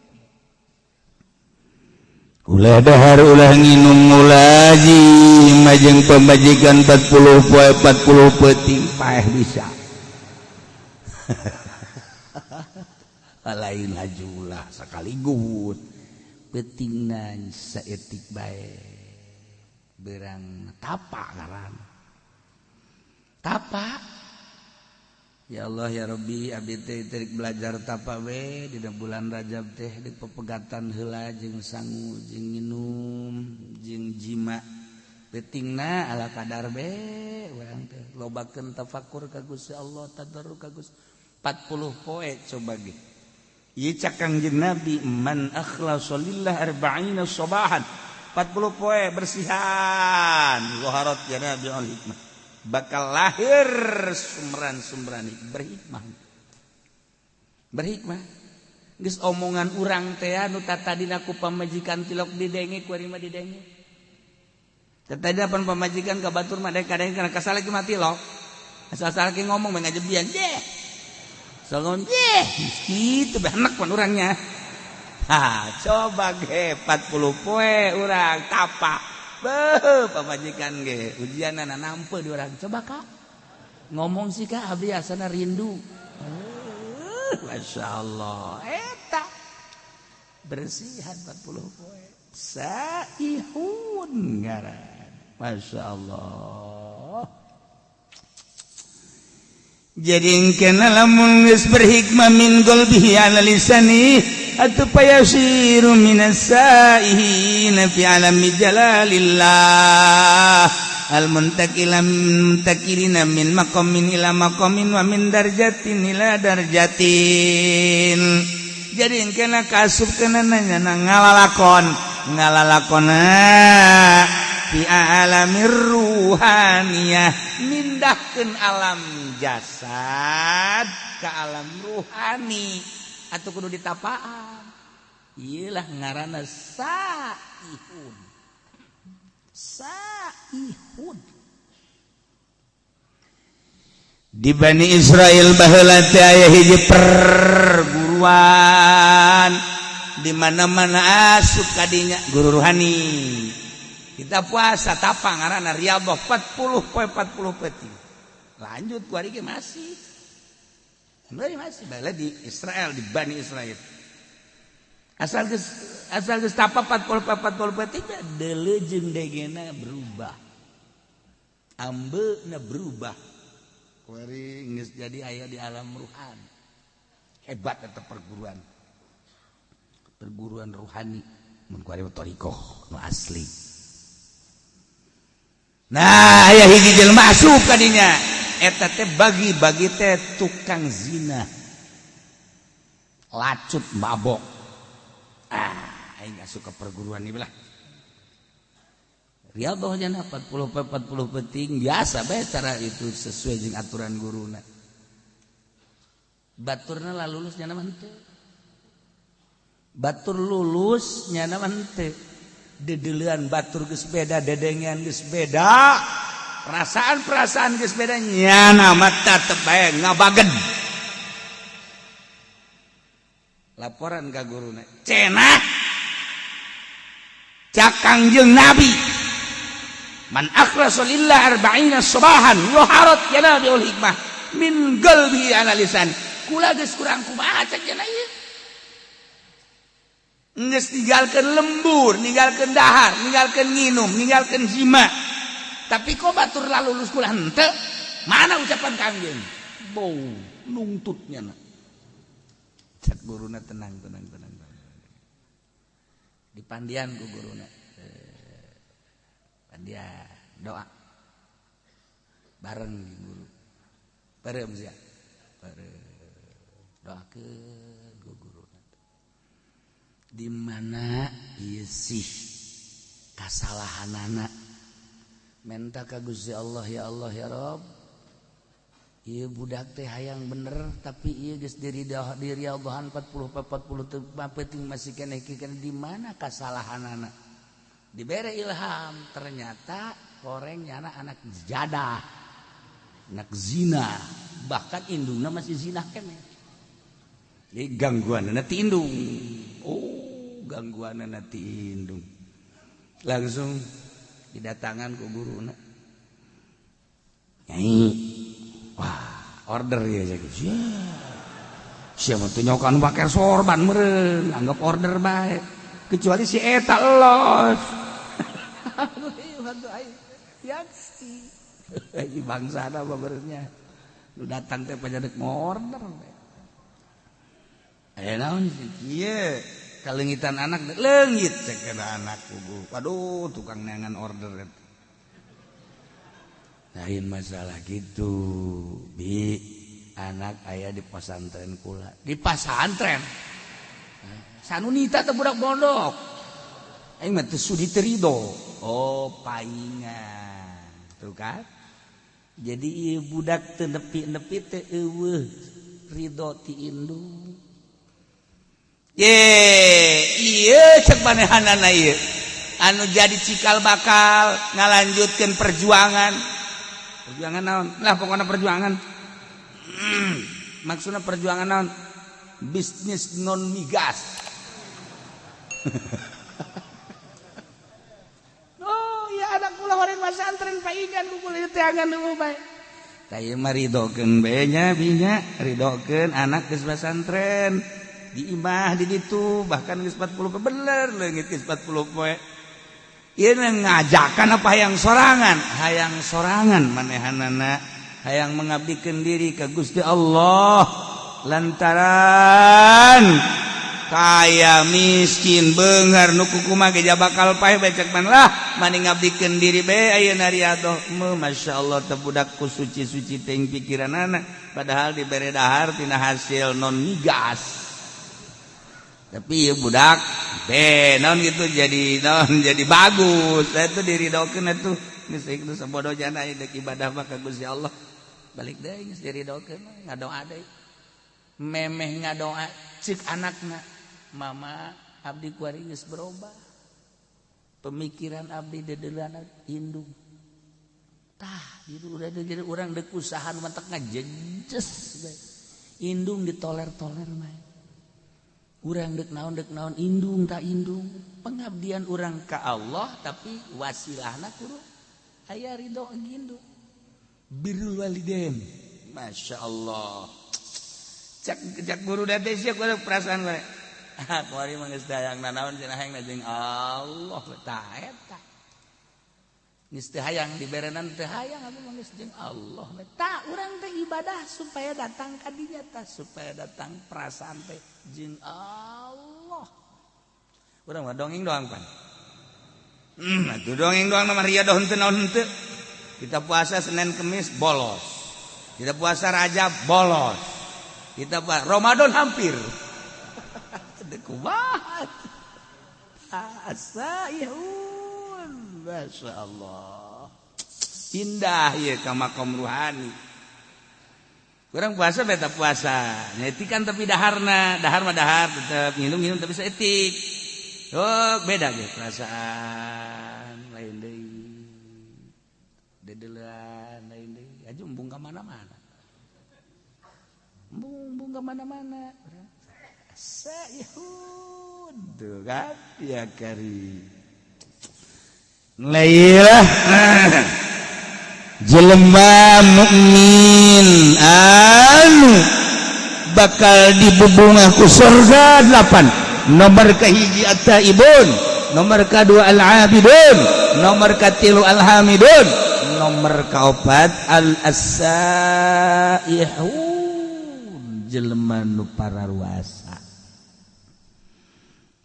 ulah dahar ulah nginum ulah jima jeung pamajikan 40 poe 40 peuting paeh bisa lain hajulah sakaligus peutingna saeutik bae berang tapa ngaran tapa ya Allah ya Rabbi abdi teh terik belajar tapa we dina bulan Rajab teh di pepegatan heula jeung sangu jeung nginum jeung jima peutingna ala kadar be urang teh lobakeun tafakur ka Gusti Allah tadarruk ka Gusti 40 poe coba ge ieu cakang jeung Nabi man akhlasa lillah arba'ina sobahan 40 poe bersihan zaharat ya Nabi al hikmah bakal lahir sumran-sumran berhikmah geus omongan urang teh anu tatadina ku pamajikan tilok didenge ku ari mah didenge tatadina pan pamajikan ka batur mah dek kadang kana kasale ki mati lo asal-asal ki ngomong mah ngajebian jeh so ngomong jeh kitu benak pan urangnya ha coba ge 40 poe urang tapa beuh pamajikan ge ujianna nampe di urang coba Kak ngomong sih Kak abdi asana rindu masyaallah eta bersihan 40 poe saihun ngaran masyaallah jadi engkeuna lamun geus berhikmah min qalbihi ala lisani atuh payasiru minas saihina fi alami jalalillah al muntakirina min maqamin ila maqamin wa min darjatin ila darjatin jadi engkeuna kasupkeun nanya ngalalakona fi alamir ruhaniyah mindahkeun alam jasad ka alam ruhani atuh kudu ditapaan iyalah ngaranna saihun di Bani Israel baheula teh aya hiji perguruan di mana-mana asup kadinya guru ruhani kita puasa tapa ngaranna riyadhah 40 poe 40 peuting lanjut ku ari ge masih bala di Israel di Bani Israel asal geus tapa 40 peuting deuleu jeung degena berubah ambeuna berubah kuari geus jadi aya di alam ruhan hebat eta perguruan ruhani mun kuari thariqah nu asli nah aya hiji jelema asup ka dinya eta teh bagi teh tukang zina lacut mabok aing asup ka perguruan ieu lah riyadhah jana 40 peuting biasa bae cara itu sesuai jeung aturan guruna baturna lah lulusnya nama henteu. Batur lulusnya nama henteu. Dedeuleun batur geus beda, dedengean geus beda. Perasaan geus beda nya nama tetep bae ngabaged. Laporan ka guruna. Cenah Kangjeng Nabi man akhlasa lillah arba'ina subahan yuharat yanabiul hikmah min qalbi analisan kula geus kurang kumaha cek cenah ieu geus ninggalkeun lembur ninggalkeun dahar ninggalkeun nginum ninggalkeun jima tapi kok batur lalu lulus kula henteu mana ucapan kangjeng bau nungtutnya na cek guruna tenang dipandian ku guruna pandian doa bareng di guru bareng sia bareng doakeun ku guruna di mana ieu sih kasalahanana menta ka Gusti Allah ya Rabb ieu budak teh hayang bener tapi ieu geus diridahan 40 teu penting masih keneh di mana kasalahanana dibere ilham ternyata korengnya anak jadah anak zina bahkan indungna masih zina keneh jadi gangguanna ti indung gangguanna ti indung langsung didatangan ku guruna nyai wah order ya jadi siapa tuh nyokan pakai sorban meren anggap order baik kecuali si eta los ini bangsa ada babernya lu datang teh pajadek mau order naon iya kalengitan anak leungit cek anak kubu waduh tukang neangan order lain masalah gitu bi anak ayah di pesantren kula di pesantren sanunita teh budak mondok aing mah teu sudi terido paingan tuh kan jadi ieu budak teu nepi-nepi teh eueuh ridho ti indung ieu cek manehanana ieu anu jadi cikal bakal ngalanjutkeun perjuangan naon lah pokoknya perjuangan maksudnya perjuangan naon bisnis non migas ya anak kula horeng pesantren paingan kula teh angan nu bae tah mah ridokeun bae nya binya ridokeun anak geus pesantren di imah di ditu bahkan geus 40 bener leungit geus 40 poe ieu ngajakan apa hayang sorangan manehanana hayang mengabdikeun diri ka Gusti Allah lantaran kaya miskin beunghar nu kukumaha ge bakal paeh becek man lah mani ngabdikeun diri bae ayeuna riadoh masyaallah teh budak ku suci-suci teuing pikiranana padahal dibere dahar tina hasil non migas tapi ya budak non gitu jadi bagus itu diridokeun atuh geus ieu sabodo jana deuk ibadah mah ka Gusti Allah balik deui geus diridokeun ngadoa deui memeh ngadoa cik anakna mama abdi kuari geus berubah pemikiran abdi dedeuleuna indung tah itu udah jadi urang deuk usaha nu mantek ngajejes indung ditoler-toler mah urang dek naon indung tak indung pengabdian urang ka Allah tapi wasilahna kudu aya ridho indung birrul walidain masyaallah cak guru date sia kudu perasaan bae kuari mah geus dayang naon cenah hayang jeung Allah tah eta geus teu hayang diberenan teu hayang abi mah geus jeung Allah tah urang teh ibadah supaya datang ka dinya tah supaya datang perasaan teh jeung Allah urang mah dongeng doang pan atuh dongeng doang mah riadoh henteu naon henteu kita puasa Senin Kemis bolos kita puasa Rajab bolos kita Ramadan hampir teu kumaha asa yahun masyaallah indah ya ka makom ruhani Kurang puasa beta puasa. Etikan tapi dahar mah dahar tetap minum tapi seetik. Oh beda ge perasaan lain deui. Dedelan lain deui. Aju embung ka mana-mana. Embung ka mana-mana. Sayhud kan ya kari. Lailah jelema mukmin anu bakal dibubungah ku surga 8. Nomor kahiji at-taibun, nomor kadua al-abidun, nomor katilu al-hamidun, nomor kaopat al-asaihun, jelema nu pararuasa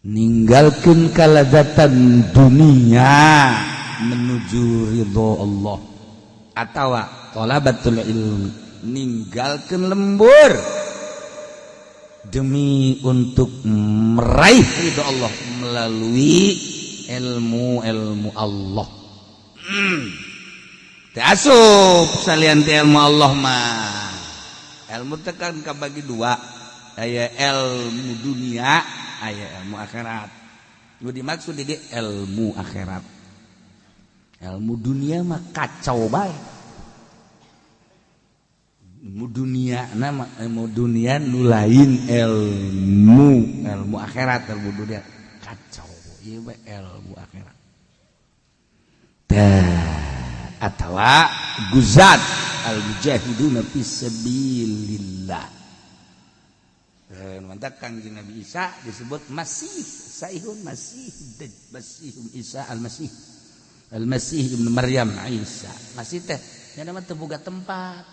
ninggalkeun kaladatan dunia menuju ridho Allah atawa talabatul ilmi ninggalkeun lembur demi untuk meraih ridho Allah melalui ilmu Allah. Teu asup salian teh ilmu Allah mah. Ilmu teh kan kabagi dua, aya ilmu dunia, aya ilmu akhirat. Nu dimaksud di ilmu akhirat. Ilmu dunia mah kacau bae. Ilmu dunia nama ilmu dunia nu lain ilmu akhirat. Ilmu dunia kacau ieu bae ilmu akhirat. Atawa guzat al-mujahiduna fisabilillah. Mantap Kangjeng Nabi Isa disebut Masih Saihun Masih Isa al-Masih Ibnu Maryam Isa. Masih teh nya nama teu boga tempat.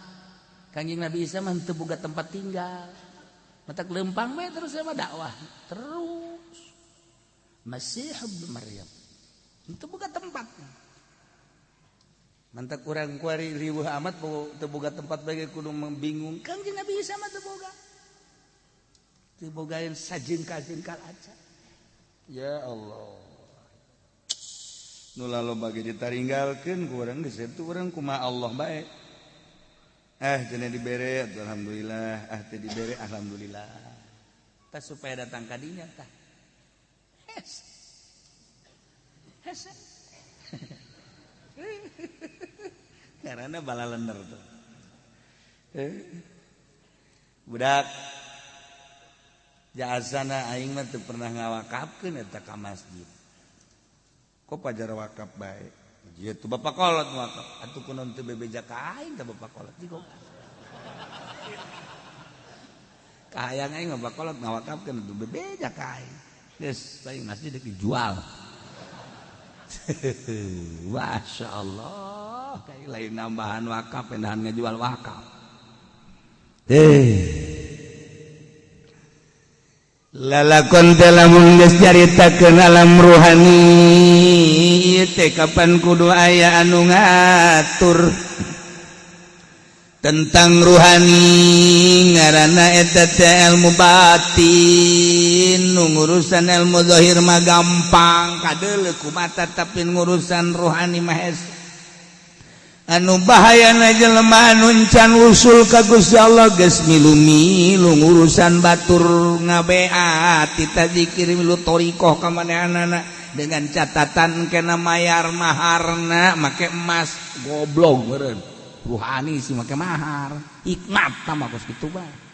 Kangjeng Nabi Isa mah teu boga tempat tinggal. Mata lempang we terus sama dakwah. Terus Masih Ibnu Maryam. Teu boga tempat. Mantap kurang kuari riweuh amat teu boga tempat bagi kudu membingung. Kangjeng Nabi Isa mah teu boga. Teu bogaeun sajengkal-jengkal aja. Ya Allah. Nu laloba ge ditaringgalkeun ku urang geus itu urang kumaha Allah bae. Cenah dibere alhamdulillah, teu dibere alhamdulillah. Tah supaya datang ka dinya tah. Hes. Karena balalener tuh. Budak jasana aing mah teu pernah ngawakafkeun eta ka masjid. Kok pajar wakaf bae. Ieu tuh Bapak Kolot wakaf. Atuh kunaon teu bebeja ka aing teh Bapak Kolot jigo. Kahayang aing Bapak Kolot ngawakafkeun teu bebeja ka aing. Geus paling masjid dijual. Masya Allah, kayak lain nambahan wakaf, pendahan ngejual wakaf. Lalakon telah mengges caritakeun alam ruhani, teh kapan kudu aya anu ngatur tentang ruhani ngaranna eta teh ilmu batin. Ngurusan ilmu zahir mah gampang kadeuleu ku mata tapi ngurusan ruhani mah hese. Anu bahayana jelema anu encan usul ka Gusti Allah geus milu-milu ngurusan batur ngabeat tita zikir milu thariqah ka manehanana dengan catatan kena mayar maharna make emas goblok meureun. Ruhani sih make mahar hikmat mah kos kitu bae.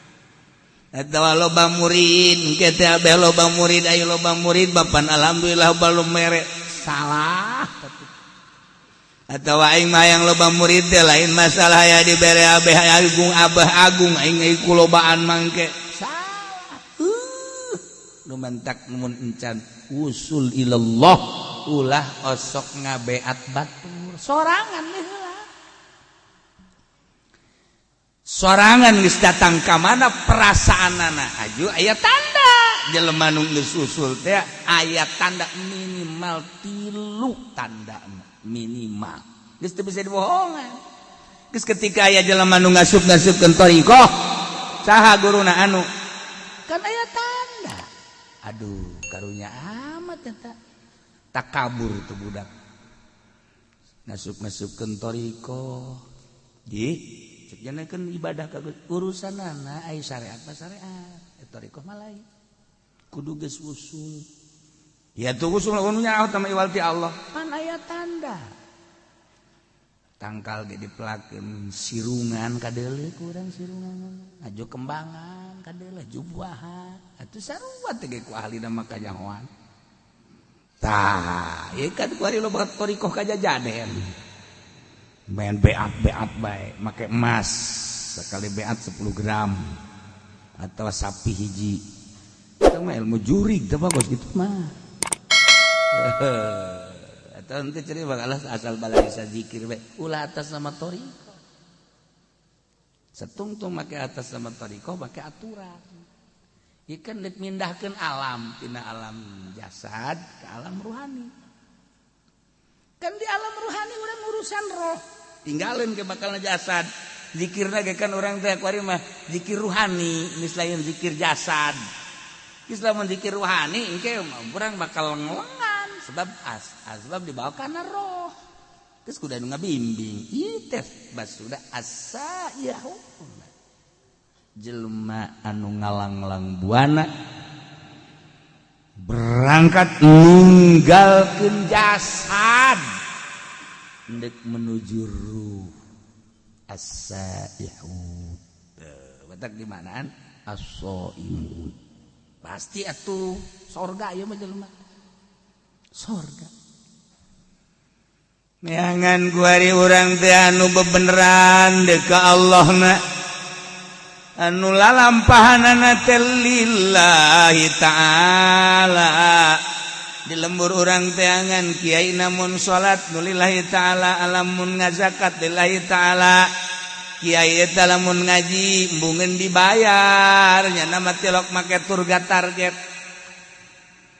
Eta loba murid engke teh abeh loba murid aya loba murid bapan alhamdulillah balum mere salah. Atawa aing mah yang loba murid teh lain masalah aya dibere abeh agung abah agung aing kulobaan mangke salah. Nu mentak mun encan usul ilallah ulah osok ngabeat batur sorangan heula. Sorangan geus datang ka mana perasaanana aju aya tanda jelema nu geus usul teh aya tanda minimal 3 tanda minimal geus teu bisa dibohongan. Geus ketika aya jelema nu ngasup-ngasupkeun thariqah saha guruna anu kan aya tanda. Aduh karunya amat eta takabur tuh budak ngasup-ngasupkeun thariqah. ceuk ibadah ka urusanana aya syariat syariat eta thariqah mah lain kudu geus usul ya tuh usul nyaho tama iwal ti Allah pan aya tanda tangkal ge dipelakeun sirungan kadeuleu kurang sirungan ajo kembangan kadeuleu jubuahan atuh sarua teh ge ku ahlina mah kajahoan tah ieu kan kuari loba thariqah kajajaden main beat bae make emas sekali beat 10 gram atau sapi hiji itu mah ilmu jurig teh bagus gitu mah atau nanti cari bakalah asal balai zikir bae ulah atas nama thariqah setungtung make atas nama thariqah make aturan ikan dek mindahkeun alam tina alam jasad ke alam ruhani kan di alam ruhani urang urusan roh tinggalin ke bakalna jasad zikirna ge kan urang teh kuari mah zikir ruhani misalnya zikir jasad Islam zikir ruhani engke urang bakal ngelengan sebab asbab dibawa kana roh geus kudu anu ngabimbing ieu teh bas sudah asa yahu jelema anu ngalang-lang buana berangkat ninggalkeun jasad ndek menuju ruh as-sai'un batak di manaan as-sai'un pasti atuh sorga ieu mah jelema sorga neangan kuari urang teh anu bebeneran deuk ka Allahna anu lalampahanana teh lillahi ta'ala di lembur orang teangan kiai namun salat nulillahi ta'ala alamun ngazakat lillahi ta'ala kiai eta lamun ngaji embungeun dibayar nya nama tilok make turga target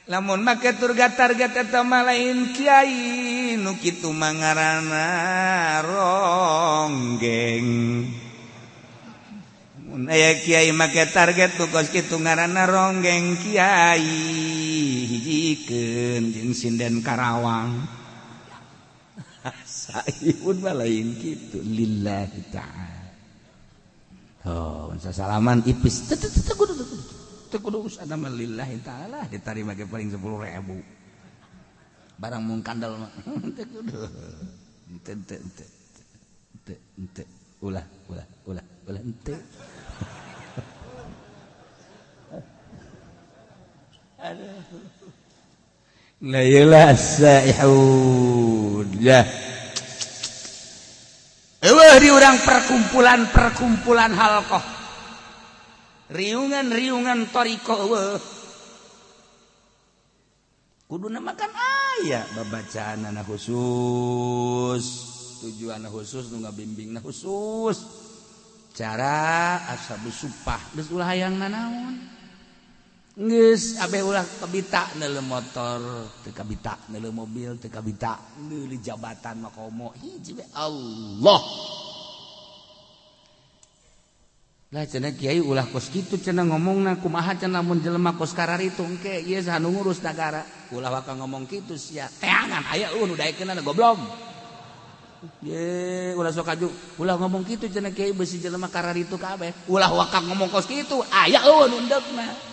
lamun make turga target eta mah lain kiai nu kitu mah ngaranna ronggeng mun aya kiai make target nu kos kitu ngaranna ronggeng kiai hijikeun jeung sinden Karawang saiun mah lain kitu lillahi ta'ala oh sasalaman ipis teu kudu urusan mah lillahi ta'ala ditarima ge paling 10.000 barang mung kandel mah teu kudu ente ulah ente aduh la ilaha sa'ihud ya eueuh di urang perkumpulan halqah riungan thariqah eueuh kuduna makan aya babacaanna khusus tujuanna khusus nu ngabimbingna khusus cara ashabus supah geus ulah hayang nanaon geus abe ulah kabita neuleuh motor teu kabita neuleuh mobil teu kabita neuleuh jabatan mah komo hiji we Allah lah cenah kiai ulah kos kitu cenah ngomongna kumaha cenah mun jelema kos kararitu engke ieu sanu ngurus nagara ulah waka ngomong kitu sia teangan aya nu daekeunna goblok ye ulah sok aju ulah ngomong kitu cenah kiai beusi jelema kararitu kabeh ulah waka ngomong kos kitu aya nu endegna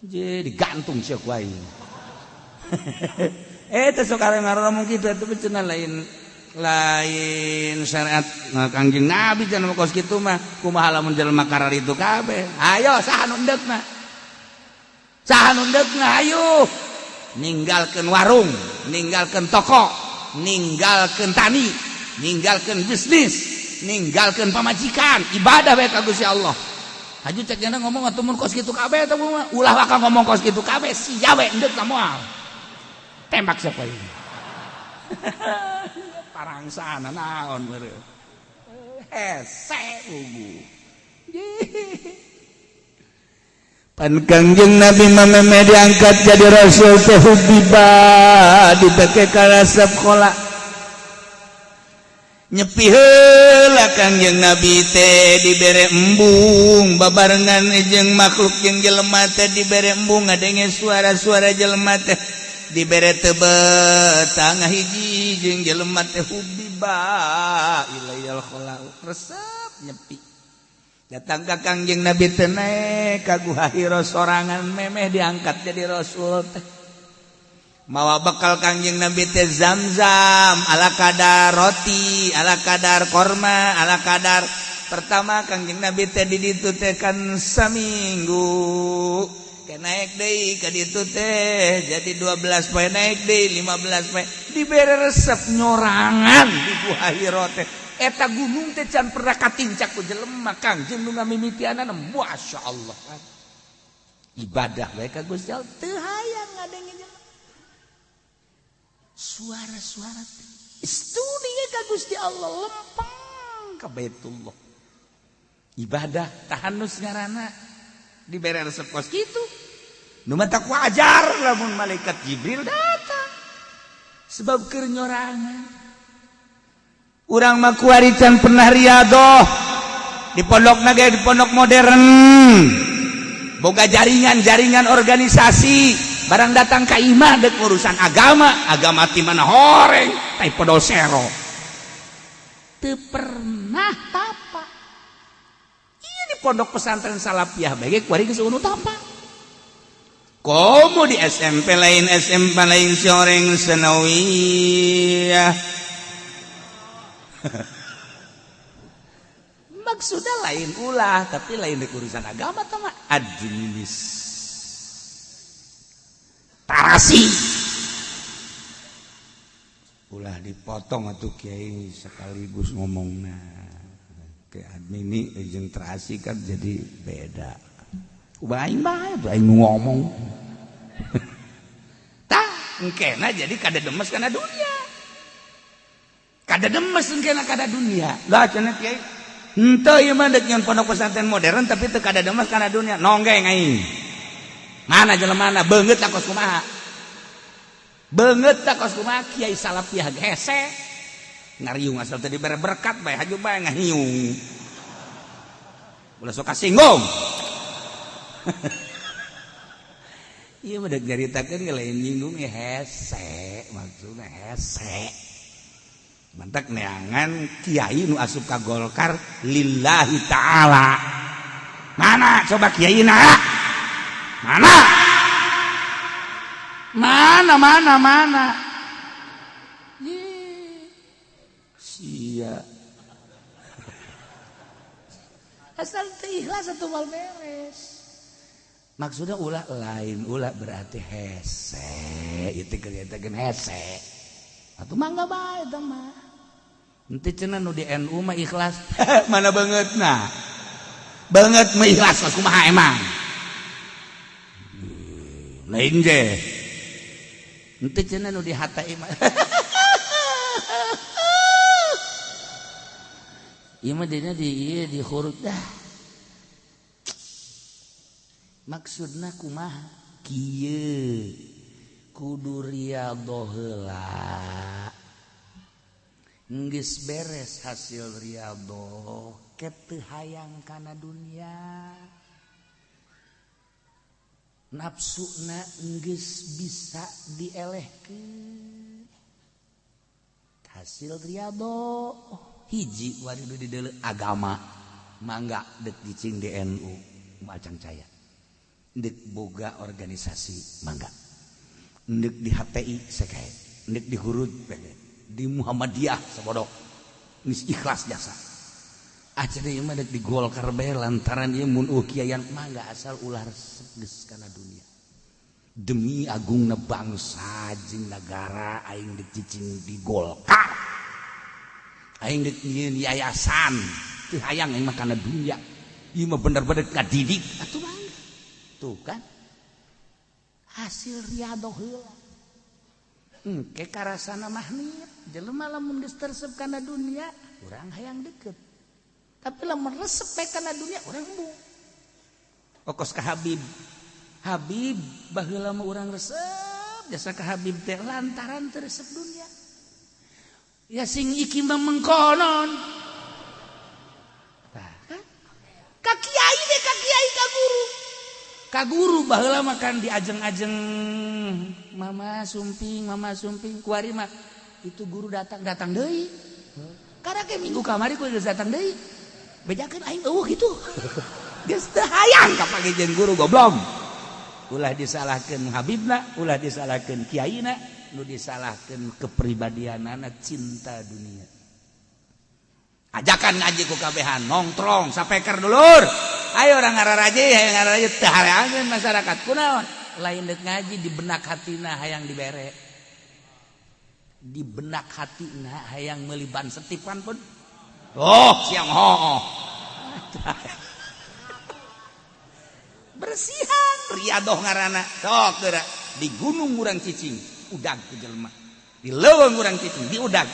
jadi gantung siok wae eta sok areng ngomong kitu atuh cenah lain syariat Kangjeng Nabi cenah kos kitu mah kumaha lamun jelema kararitu kabeh ayo saha nu endegna ayo ninggalkeun warung ninggalkeun toko ninggalkeun tani ninggalkeun bisnis ninggalkeun pamajikan ibadah bae ka Gusti Allah haju cek cenah ngomong atuh mun kos kitu kabeh eta mah ulah waka ngomong kos kitu kabeh sia we endeg moal tembak siapa ini parangsana naon beureuh hese ugu pan Kangjeng Nabi mah diangkat jadi rasul teh hubiba dibake ka rasab khola nyepi heula Kangjeng Nabi teh dibere embung babarengan jeung makhluk jeung jelema teh dibere embung ngadenge suara-suara jelema teh dibere tebet tangah hiji jeung jelema teh hubi tiba ilayal khalau resep nyepi datang ka Kangjeng Nabi teh naik ka Gua Hira sorangan memeh diangkat jadi rasul teh mawa bekal Kangjeng Nabi teh Zam-zam ala kadar roti ala kadar korma ala kadar pertama Kangjeng Nabi teh di ditu teh kan saminggu ke naik deui ka ditu teh jadi 12 poe naik deui 15 poe dibere resep nyorangan di Gua Hira teh eta gunung teh can pernah katincak ku jelema Kangjeng nu ngamimitianan masyaallah ibadah bae ka Gusti Allah teu hayang ngadenge suara-suara studi ka Gusti Allah lempeng ka Baitullah ibadah tahanus ngaranna dibere resep kos kitu nu mah tak wajar lamun malaikat Jibril datang sebab keur nyorangan urang mah kuari can pernah riadoh di pondokna ge di pondok modern boga jaringan organisasi barang datang ka imah dek urusan agama ti mana horeng tai podol sero teu pernah tapa iya di pondok pesantren Salafiyah bae kuari geus unu tapa komo di SMP lain soreng senawiyah maksudnya lain ulah tapi lain dek urusan agama tama tarasi ulah dipotong atuh kiai sekaligus ngomongna ke admini jeung terasi kan jadi beda aing bae aing ngomong tah engkena jadi kada demes kana dunia kada demes engkena kada dunia lah cenah kiai henteu ieu mah dek nyon pondok pesantren modern tapi teu kada demes kana dunia nonggeng aing mana jelemana beungeut tak kos kumaha beungeut tak kos kumaha Kiai Salafiyah hese ngariung asal tadi dibere berkat bae haju bae ngahiung ulah sok kasinggung ieu mah deuk nyaritakeun lain nyinggung hese maksudna hese mantak neangan kiai nu asup ka Golkar lillahi taala mana coba kiaina mana sia asal ikhlas atuh mal beres maksudnya ulah lain ulah berarti hese itu kelihatan hese atuh mangga bae eta mah henteu cenah nu di NU mah ikhlas mana bangetna banget mah ikhlas kumaha emang lain je ente cenah nu di HTI mah ieu mah dina di huruf dah maksudna kumaha kieu kudu riyadhah heula geus beres hasil riyadhah ket teu hayang kana dunia nafsuna geus bisa dielehkeun hasil riyadhah hiji waridu di deuleu agama mangga deuk dicing di NU macang caya deuk boga organisasi mangga deuk di HTI sakae deuk di hurud di Muhammadiyah sabodok geus ikhlas jasa acara ieu mah deuk di Golkar bae lantaran ieu mun kiayan mangga asal ulah resep geus kana dunia demi agungna bangsa jeung nagara aing deuk cicing di Golkar aing deuk nyieun yayasan teu hayang aing mah kana dunia ieu mah bener-bener ngadidik atuh mangga tuh kan hasil riyadhah heula engke karasana mahnit jelema lamun geus tersep kana dunia urang hayang deukeut tapi lamun resep bae kana dunia urang embung okos ka Habib baheula mah urang resep jasa ka Habib teh lantaran teu resep dunia ya sing iki mah mengkonon tah kan ka kiai deh ka kiai ka guru baheula mah kan diajeng-ajeng mama sumping kuari mah itu guru datang deui karena ke minggu kamari ku geus datang deui bejakeun aing eueuh kitu geus teu hayang kapake jeung guru goblok ulah disalahkeun habibna ulah disalahkeun kiaina nu disalahkeun kepribadianana cinta dunia ajakan ngaji ku kabehan nongkrong sapeker dulur ayo orang ngararaje hayang ngararaje teu hareangeun masyarakat kunaon lain deuk ngaji di benak hatina hayang dibere di benak hatina hayang meuli ban setipan pun siang hooh bersihan riadoh ngaranna sok geura di gunung urang cicing udag ku jelema di leuweung urang cicing di udag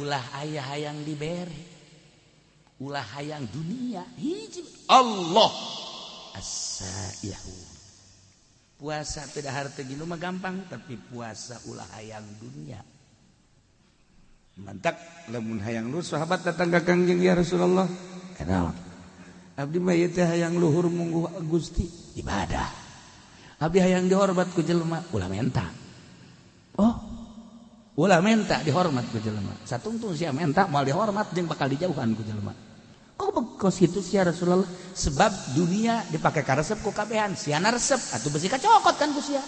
ulah aya hayang dibere ulah hayang dunia hiji Allah as-saihu puasa tidak harta ginu mah gampang tapi puasa ulah hayang dunia mantak lamun hayang luhur sahabat datang ka Kangjeng ya Rasulullah kenal abdi mah ieu teh hayang luhur mungguh Gusti ibadah abdi hayang dihormat ku jelema ulah menta ulah menta dihormat ku jelema satungtung sia menta moal dihormat jeung bakal dijauhan ku jelema kok bekos gitu sih ya Rasulullah sebab dunia dipakai karesep ku kabehan siana resep atuh besi kacokot kan ku sia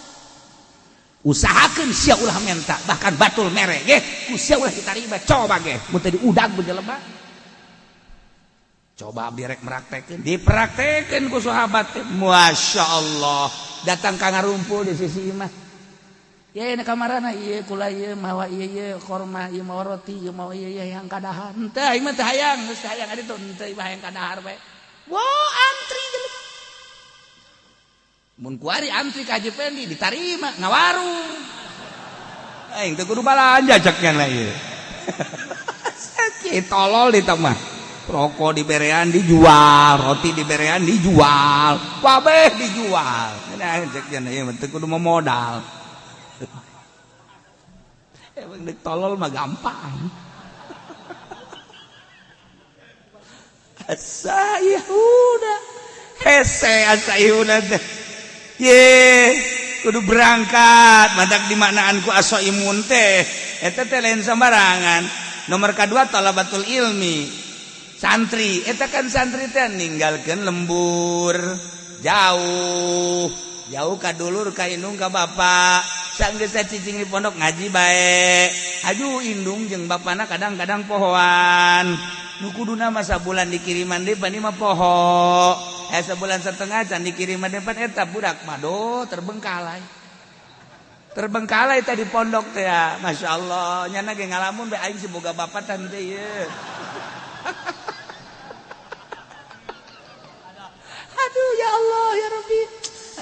usahakeun sia ulah menta bahkan batul mere ge ku sia ulah ditarima coba ge mun teh diudag beul jelema coba abdi rek meraktekeun dipraktekeun ku sahabat teh masyaallah datang ka ngarumpul di sisi imah ya ini kamarana iya kula iya mawa iya korma iya mawa roti iya mawa iya yang kadahar ente aing mah teu hayang geus teu hayang adi tuh ente mah yang kadahar bae wow antri jelema mun kuari antri ka Haji Pendi ditarima ngawarung aing teu kudu balanja ceknya lah ieu sakit tolol di mah rokok diberean dijual roti diberean dijual kabeh dijual nah ceknya ieu mah teu kudu modal emang dek tolol mah gampang asayuda hese asayuda teh ye kudu berangkat madak di manaan ku aso imun teh eta teh lain sembarangan nomor kedua talabatul ilmi santri eta kan santri teh ninggalkeun lembur jauh ka dulur ka indung ka bapak sanggeus cicing di pondok ngaji bae aju indung jeung bapana kadang-kadang pohoan nu kuduna mah sabulan dikiriman deui bani mah poho sabulan setengah can dikiriman deui eta budak mah do terbengkalai tadi pondok teh ya masyaallah nyana ge ngalamun bae aing siboga bapak teh ieu aduh ya Allah ya Rabbi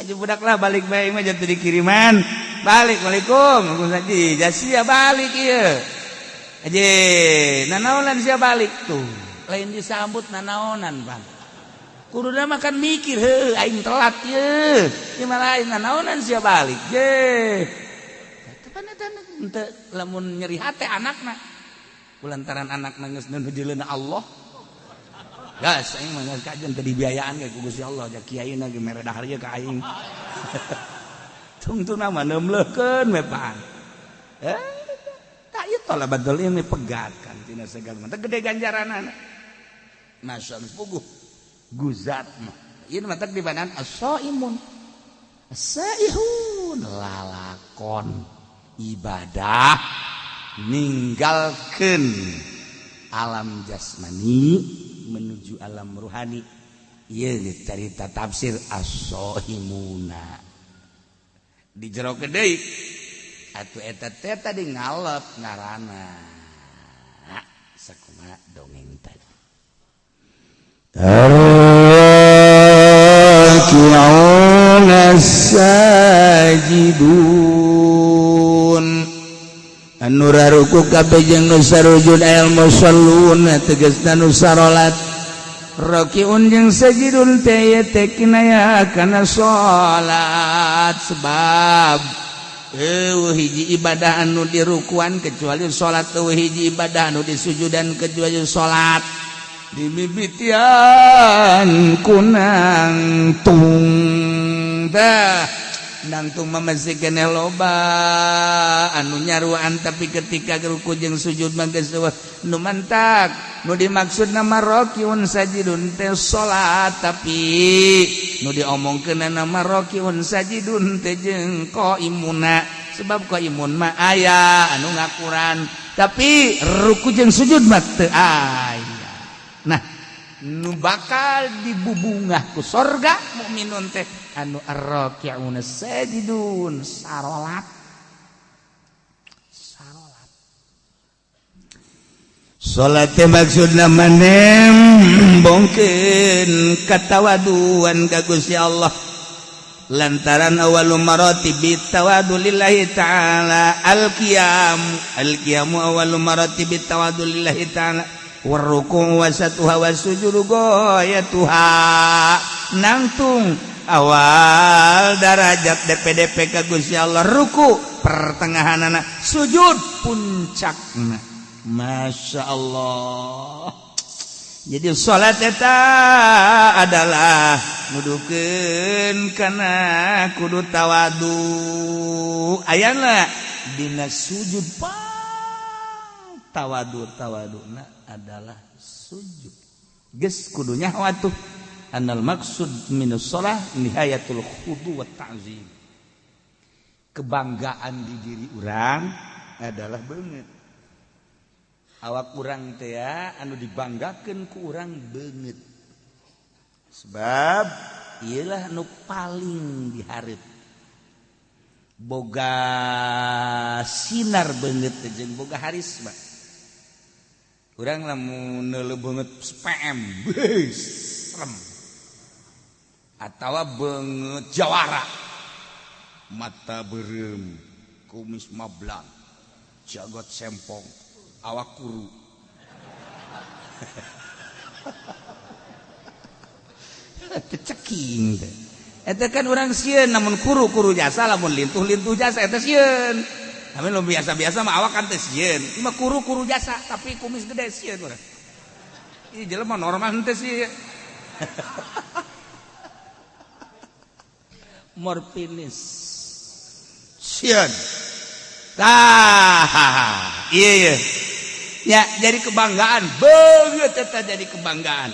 aja budak lah balik bae mah jatuh dikiriman balik waalaikum Haji jasia balik ieu aja nanaonan sia balik tuh lain disambut nanaonan Bang kuduna makan mikir heuh aing telat ieu ieu mah lain nanaonan sia balik ye tepan eta henteu lamun nyeri hate anakna kulantaran anakna geus nujuleuna Allah gas aing mah geus kajen teu dibiayaan ge ku Gusti Allah ja kiaina ge mere dahar ieu ka aing tungtuna mah neumleukeun we pan ta ieu talabatul ilmi pegatkan tina segala mah teu gede ganjaranana masyaallah puguh guzat mah ieu mah teh dibanan as-shaimun as-saihun lalakon ibadah ninggalkeun alam jasmani menuju alam ruhani ieu carita tafsir as-shaimuna di jero deui atuh eta teh tadi ngalep ngaranna sakumaha dongeng tadi raki'una sajidun anu raruku kabeh jeung nu sarujud al musallun tegasna nu sarolat raki'un jeung sajidun teh teh kinaya kana salat sebab hiji ibadah anu dirukuan kecuali salat hiji ibadah anu disujudan kecuali salat dimimitian kunang tung dah nangtung mah masih keneh loba anu anu nyaruan tapi ketika ruku jeung sujud mah geus nu mantak nu dimaksud nama rakiun sajidun teh salat tapi nu diomongkeun nama rakiun sajidun teh jeung qaimuna sebab qaimun mah aya anu ngakuran tapi ruku jeung sujud mah teu aya. Nah nu bakal dibubungah ku sorga mukminun teh anu ar-raki'un sajidun sarolat salat teh maksudna manem bongkeun katawaduan ka Gusti Allah lantaran awalul maratibit tawadu lillahi ta'ala al-qiyam awalul maratibit tawadu lillahi ta'ala warruku wasatuha wasujudu goyatuha nangtung awal darajat DPDP ka Gusti Allah ruku pertengahanana sujud puncakna. Masya Allah. Jadi salat eta adalah nudukeun kana kudu tawadu ayana dina sujud tawaduna adalah sujud geus kudunya watuh annal maksud minus shalah nihayatul khudu wa ta'zim kebanggaan di diri urang adalah beungeut awak urang teh ya anu dibanggakeun ku urang beungeut sebab iyalah nu paling dihareup boga sinar beungeut jeung boga harisma. Urang lamun neuleuh beungeut SPM beus serem atawa beungeut jawara mata beureum kumis mablang jagot sempong awak kuru teu ceking teh eta kan urang sieun namun kuru jasa lamun lintuh jasa eta sieun. Tapi lo biasa-biasa mah awak kan teh sieun. Ieu mah kuru jasa tapi kumis gede sieun urang. Ieu jelema normal teh sieun. Morpinis. Sieun. Tah. Iya. Ya, jadi kebanggaan. Beungeut eta jadi kebanggaan.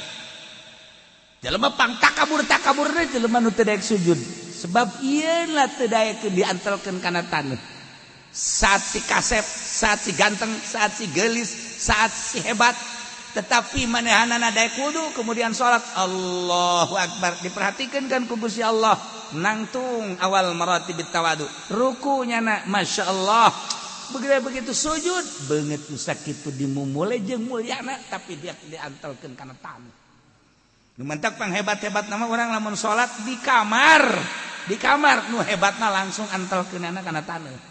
Jelema pang takabur teh jelema nu teu daek sujud. Sebab ieu lah teu daek diantelkeun kana taneuh. Saat si kasep, saat si ganteng, saat si gelis, saat si hebat, tetapi manehanana daek wudu kemudian salat Allahu Akbar diperhatikan kan ku Gusti Allah nangtung awal maratibit tawadu rukunya na Masya Allah begitu sujud beungeut nu sakitu dimumule jeung mulyana tapi dia diantelkeun kana tamu nu mantak pang hebat-hebat nama urang lamun salat di kamar nu hebatna langsung antelkeunana kana taneuh.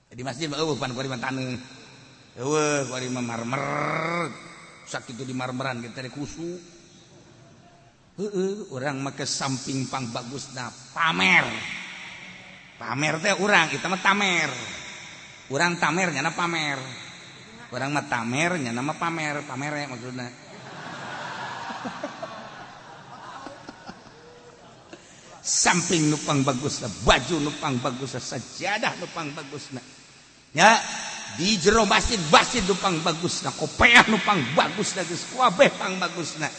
Di masjid mah pan kuari mah taneuh. Eueuh kuari mah marmer. Sakitu di marmeran kita teh kusu. Urang make samping pang bagusna pamer. Pamer teh urang kita mah tamer. Urang tamer nyana pamer. Urang mah tamer nyana mah pamer, pamere maksudna. Samping nupang bagusna, baju nupang bagusna, sajadah nupang bagusna. Ya, di jero masjid nupang bagusna, kopiah nupang bagusna, geus kabeh pang bagusna.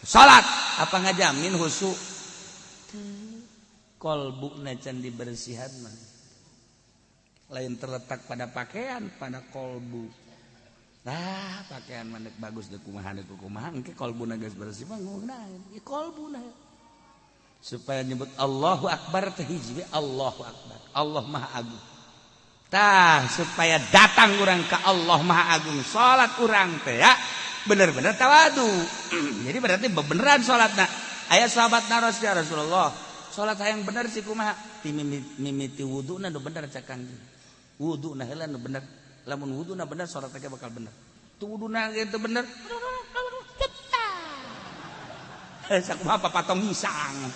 Salat apa ngajamin husu? Kolbuna can dibersihan mah. Lain terletak pada pakaian, pada kolbu. Nah, pakaian mandek bagus dek kumaha engke kolbuna geus bersih mah ngeunaheun. Ieu kolbuna. Supaya nyebut Allahu Akbar teh hiji Allahu Akbar. Allah Maha Agung. Tah supaya datang urang ka Allah Maha Agung. Salat urang teh ya bener-bener tawadu. Jadi berarti beneran salatna. Aya sahabatna Rasulullah. Salat hayang bener sih kumaha? Ti mimiti wuduna nu bener cak Kangjeng. Wuduna heula nu bener. Lamun wuduna bener salat teh bakal bener. Tu wuduna ge teu bener. Sakumaha papatong hisang.